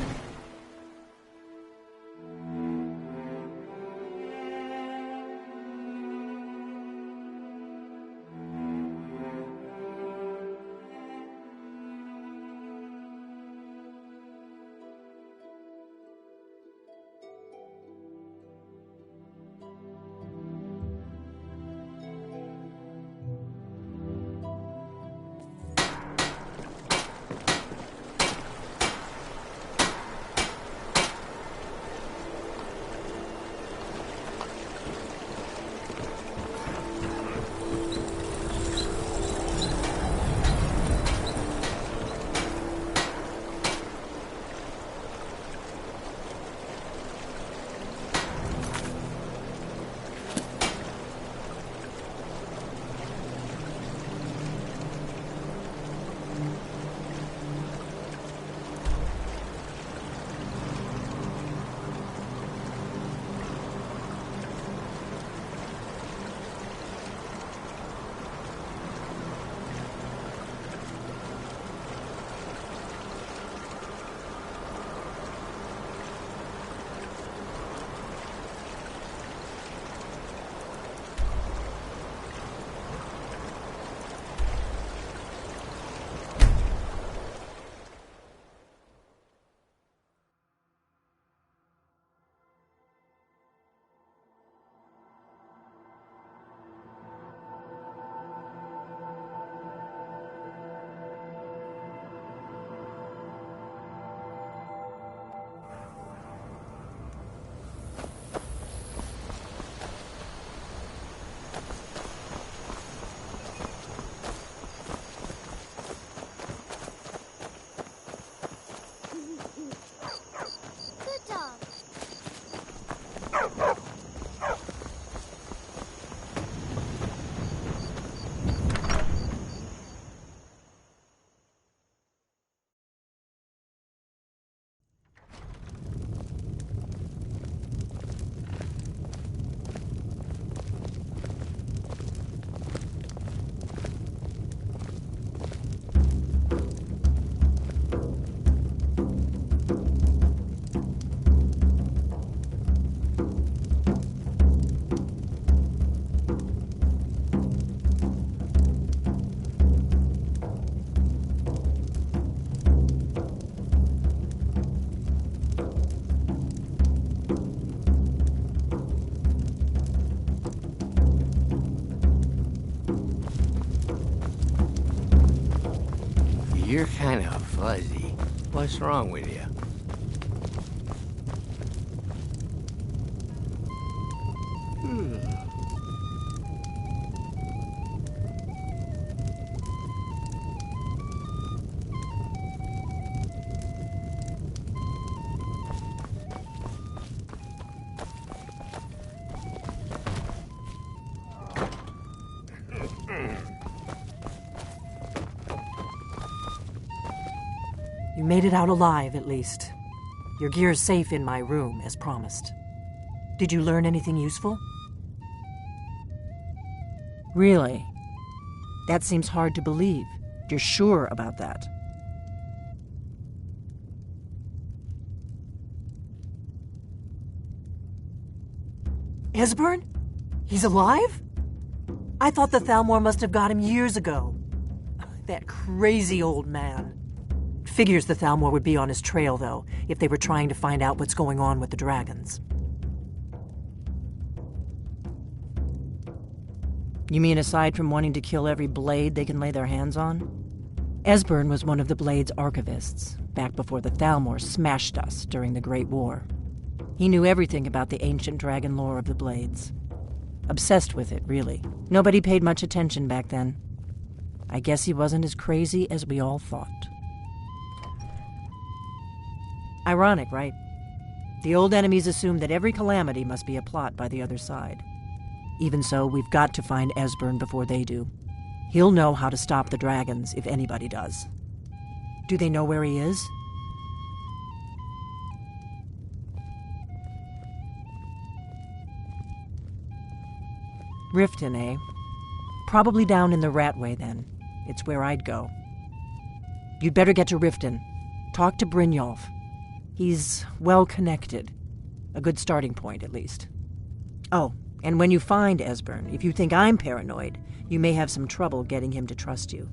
You're kind of fuzzy. What's wrong with you? You made it out alive, at least. Your gear's safe in my room, as promised. Did you learn anything useful? Really? That seems hard to believe. You're sure about that? Esbern? He's alive? I thought the Thalmor must have got him years ago. That crazy old man. Figures the Thalmor would be on his trail, though, if they were trying to find out what's going on with the dragons. You mean aside from wanting to kill every blade they can lay their hands on? Esbern was one of the Blade's archivists, back before the Thalmor smashed us during the Great War. He knew everything about the ancient dragon lore of the Blades. Obsessed with it, really. Nobody paid much attention back then. I guess he wasn't as crazy as we all thought. Ironic, right? The old enemies assumed that every calamity must be a plot by the other side. Even so, we've got to find Esbern before they do. He'll know how to stop the dragons, if anybody does. Do they know where he is? Riften, eh? Probably down in the Ratway, then. It's where I'd go. You'd better get to Riften. Talk to Brynjolf. He's well-connected. A good starting point, at least. Oh, and when you find Esbern, if you think I'm paranoid, you may have some trouble getting him to trust you.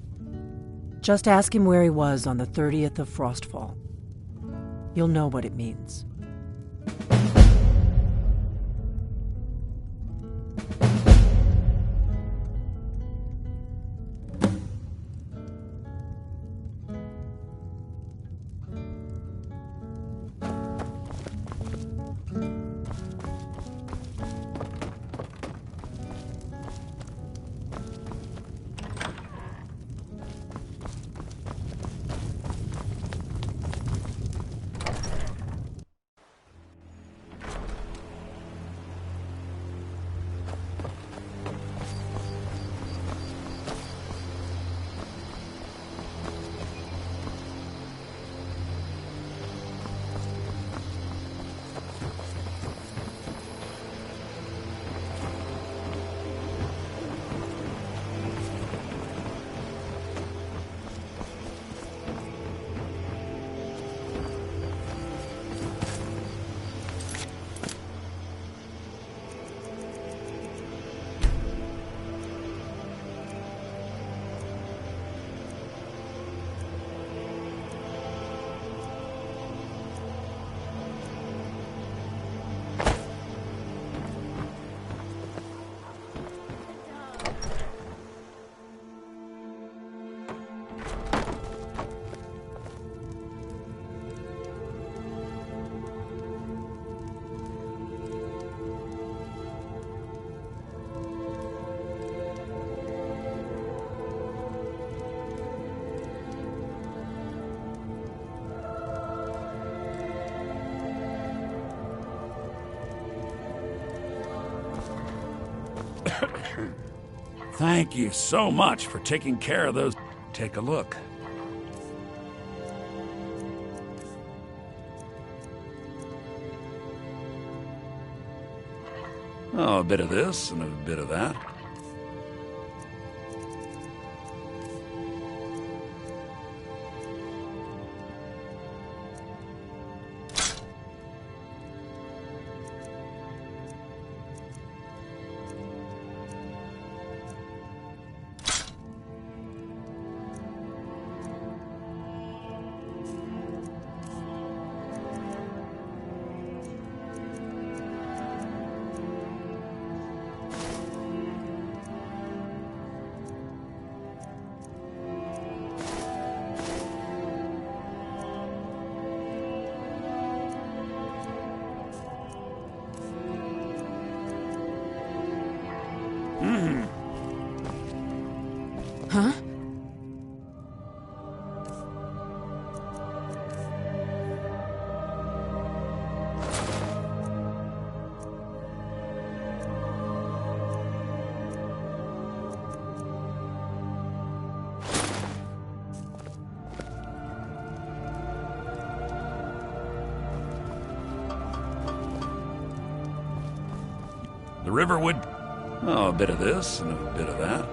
Just ask him where he was on the 30th of Frostfall. You'll know what it means. Thank you so much for taking care of those. Take a look. Oh, a bit of this and a bit of that. Huh? The river would... Oh, a bit of this and a bit of that.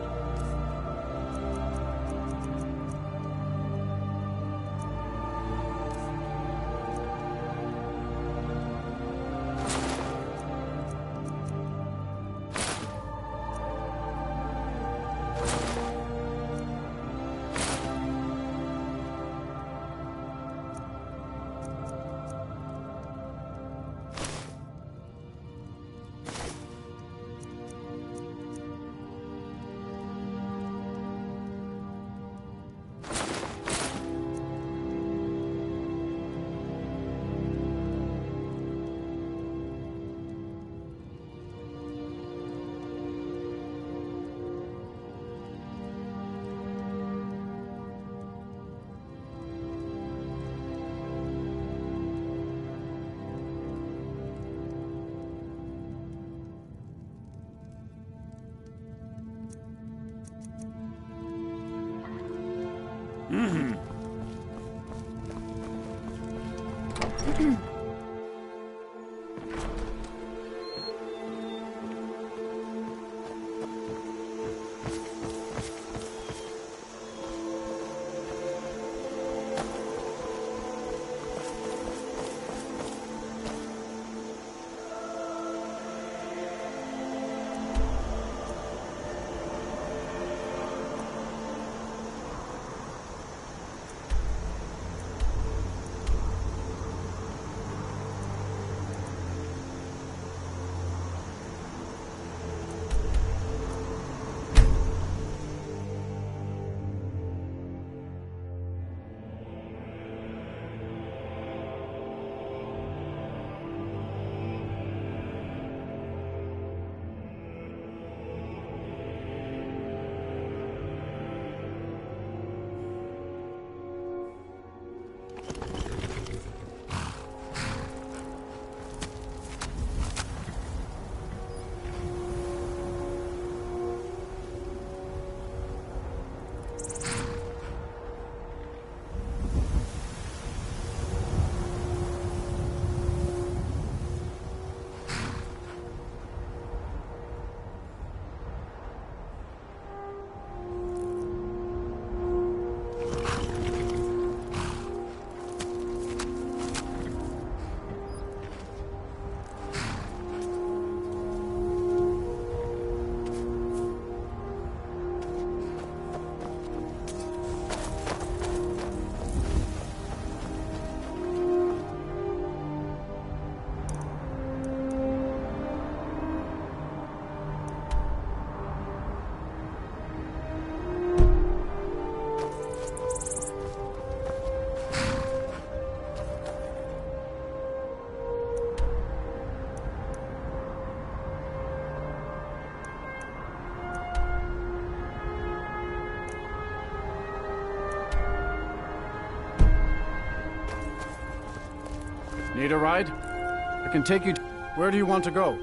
Need a ride? I can take you. Where do you want to go?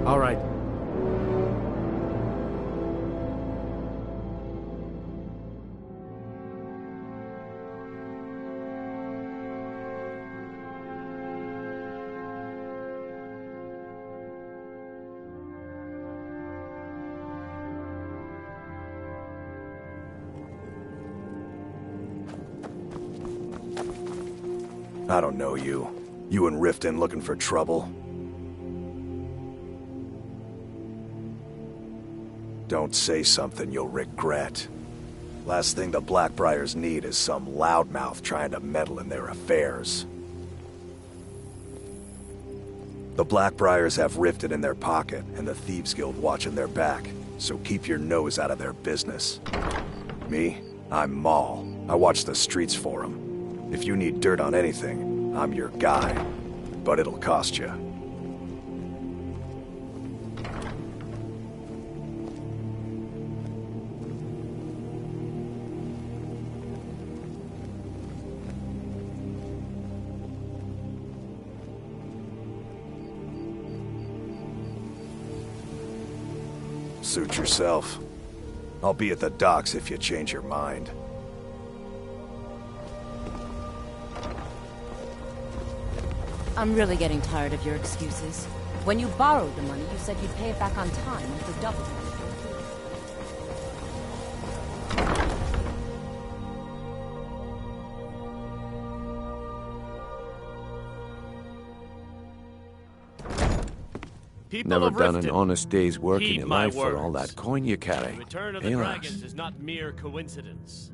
All right. I don't know you. You and Riften looking for trouble? Don't say something you'll regret. Last thing the Blackbriars need is some loudmouth trying to meddle in their affairs. The Blackbriars have Riften in their pocket, and the Thieves Guild watching their back, so keep your nose out of their business. Me? I'm Maul. I watch the streets for them. If you need dirt on anything, I'm your guy. But it'll cost you. Suit yourself. I'll be at the docks if you change your mind. I'm really getting tired of your excuses. When you borrowed the money, you said you'd pay it back on time and for double. Never done an honest day's work in heed your my life for all words. that coin you carry. The return of the Hey, dragons lass. is not mere coincidence.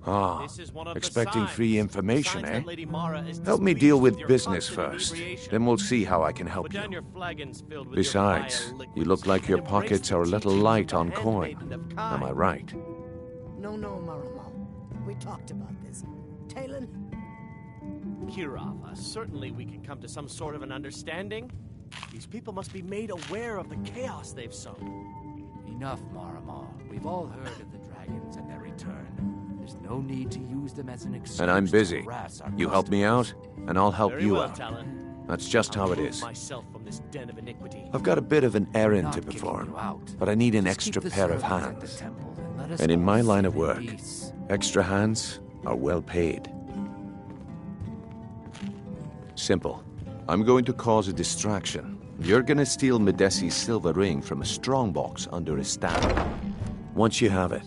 Ah, This is one of the expecting signs. free information, Signs eh? that Lady Mara is Help me displeased deal with your business constant first. inebriation. Then we'll see how I can help Put you. down your flagons filled with Besides, your vile you look like your and embrace pockets the are a little teachings light of on the coin. handmaiden of Am I Kai. right? No, Maramo. We talked about this. Talon? Kirava, certainly we can come to some sort of an understanding. These people must be made aware of the chaos they've sown. Enough, Maramo. We've all heard of the dragons and their return. There's no need to use them as an excuse. And I'm to busy. harass our You help me out, and I'll help Very you well, out. Talon. That's just I'll how it remove is. myself from this den of iniquity. I've got a bit of an errand Not to kicking perform, you out. but I need an Just extra keep the pair of servants at the hands. temple and let us And in all my line sit of in work, peace. extra hands are well paid. Simple. I'm going to cause a distraction. You're gonna steal Medesi's silver ring from a strongbox under his stand. Once you have it,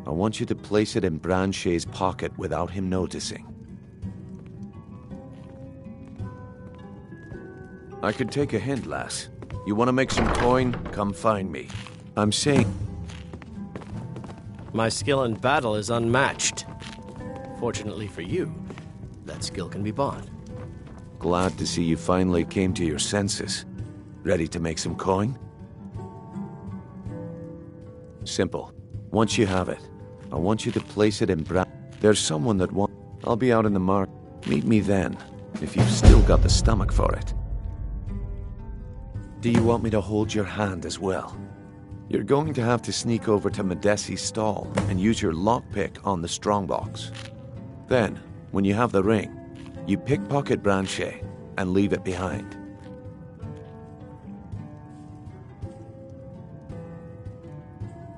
I want you to place it in Branche's pocket without him noticing. I could take a hint, lass. You want to make some coin? Come find me. I'm saying... My skill in battle is unmatched. Fortunately for you, that skill can be bought. Glad to see you finally came to your senses. Ready to make some coin? Simple. Once you have it, I want you to place it in There's someone that wants... I'll be out in the market. Meet me then, if you've still got the stomach for it. Do you want me to hold your hand as well? You're going to have to sneak over to Medesi's stall and use your lockpick on the strongbox. Then, when you have the ring, you pickpocket Branche and leave it behind.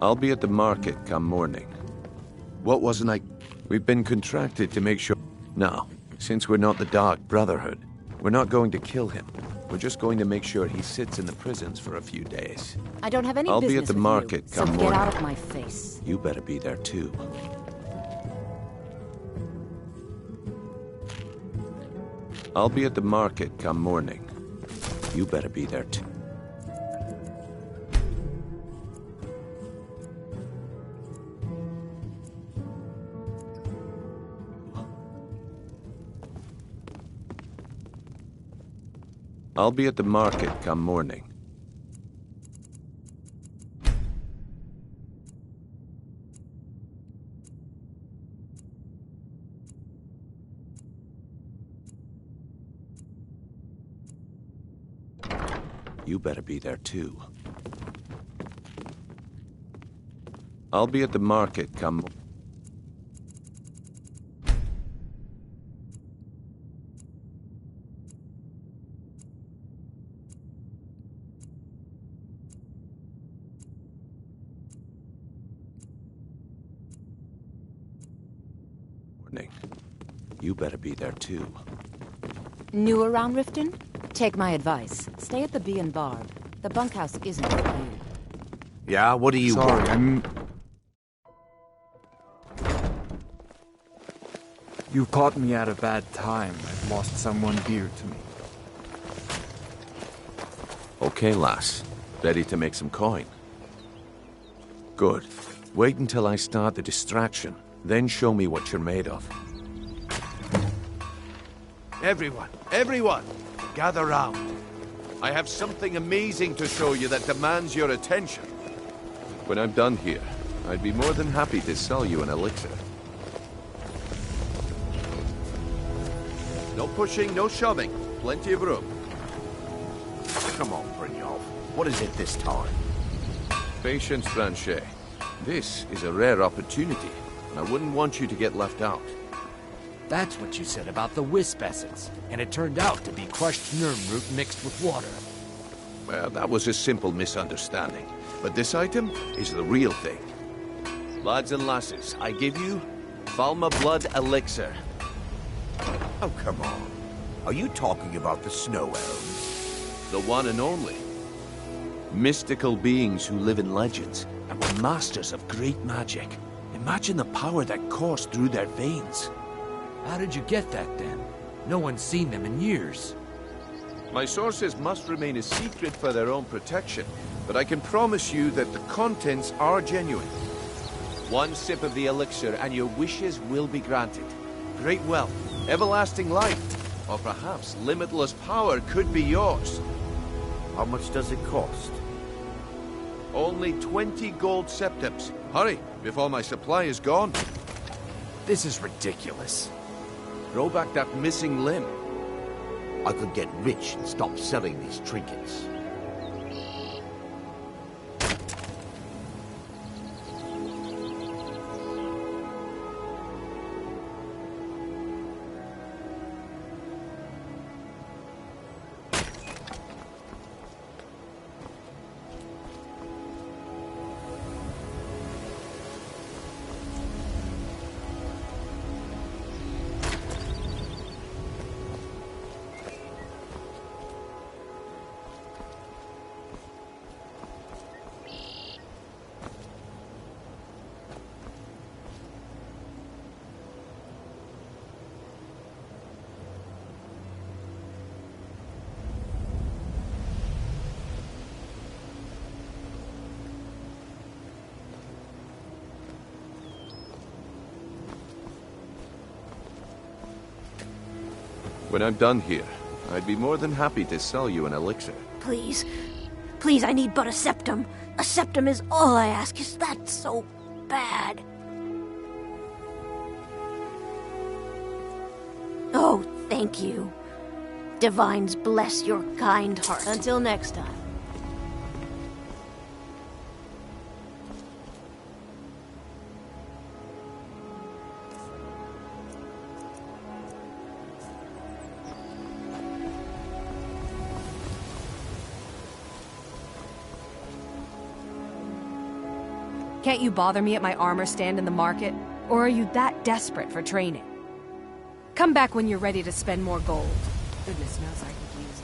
I'll be at the market come morning. What wasn't I... We've been contracted to make sure... Now, since we're not the Dark Brotherhood, we're not going to kill him. We're just going to make sure he sits in the prisons for a few days. I don't have any I'll business be at the with market you, so come get morning. out of my face. You better be there too. I'll be at the market come morning. You better be there too. I'll be at the market come morning. You better be there too. I'll be at the market come... morning. You better be there too. New around Riften? Take my advice. Stay at the Bee and Barb. The bunkhouse isn't for you. Yeah, what do you want? Sorry, You caught me at a bad time. I've lost someone dear to me. Okay, lass. Ready to make some coin? Good. Wait until I start the distraction, then show me what you're made of. Everyone, gather round. I have something amazing to show you that demands your attention. When I'm done here, I'd be more than happy to sell you an elixir. No pushing, no shoving. Plenty of room. Come on, Brynjolf. What is it this time? Patience, Blanchet. This is a rare opportunity, and I wouldn't want you to get left out. That's what you said about the wisp essence, and it turned out to be crushed Nirnroot mixed with water. Well, that was a simple misunderstanding. But this item is the real thing. Lads and lasses, I give you Falma Blood Elixir. Oh, come on. Are you talking about the snow elves? The one and only. Mystical beings who live in legends and were masters of great magic. Imagine the power that coursed through their veins. How did you get that, then? No one's seen them in years. My sources must remain a secret for their own protection, but I can promise you that the contents are genuine. One sip of the elixir and your wishes will be granted. Great wealth, everlasting life, or perhaps limitless power could be yours. How much does it cost? Only 20 gold septims. Hurry, before my supply is gone. This is ridiculous. Throw back that missing limb. I could get rich and stop selling these trinkets. When I'm done here, I'd be more than happy to sell you an elixir. Please. Please, I need but a septum. A septum is all I ask. Is that so bad? Oh, thank you. Divines bless your kind heart. Until next time. Can't you bother me at my armor stand in the market? Or are you that desperate for training? Come back when you're ready to spend more gold. Goodness knows I could use it.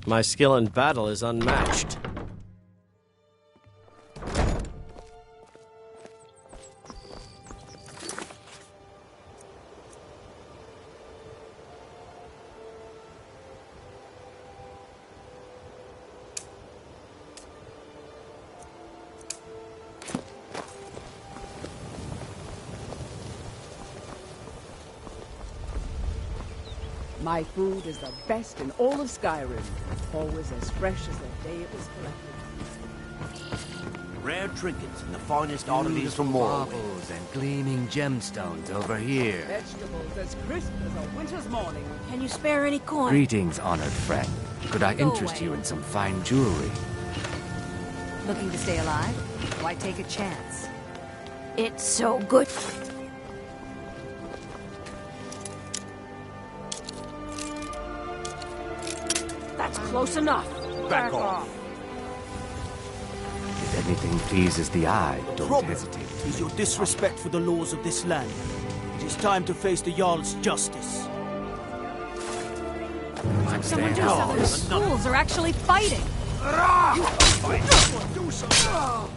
My skill in battle is unmatched. My food is the best in all of Skyrim. Always as fresh as the day it was collected. Rare trinkets and the finest oddities from Morrowind. Marbles and gleaming gemstones over here. Vegetables as crisp as a winter's morning. Can you spare any coin? Greetings, honored friend. Could I interest you in some fine jewelry? Looking to stay alive? Why take a chance? It's so good. That's close enough. Back off. anything pleases the eye, don't hesitate. Is your disrespect for the laws of this land. It is time to face the Jarl's justice. Someone do something. The fools are actually fighting. Do something.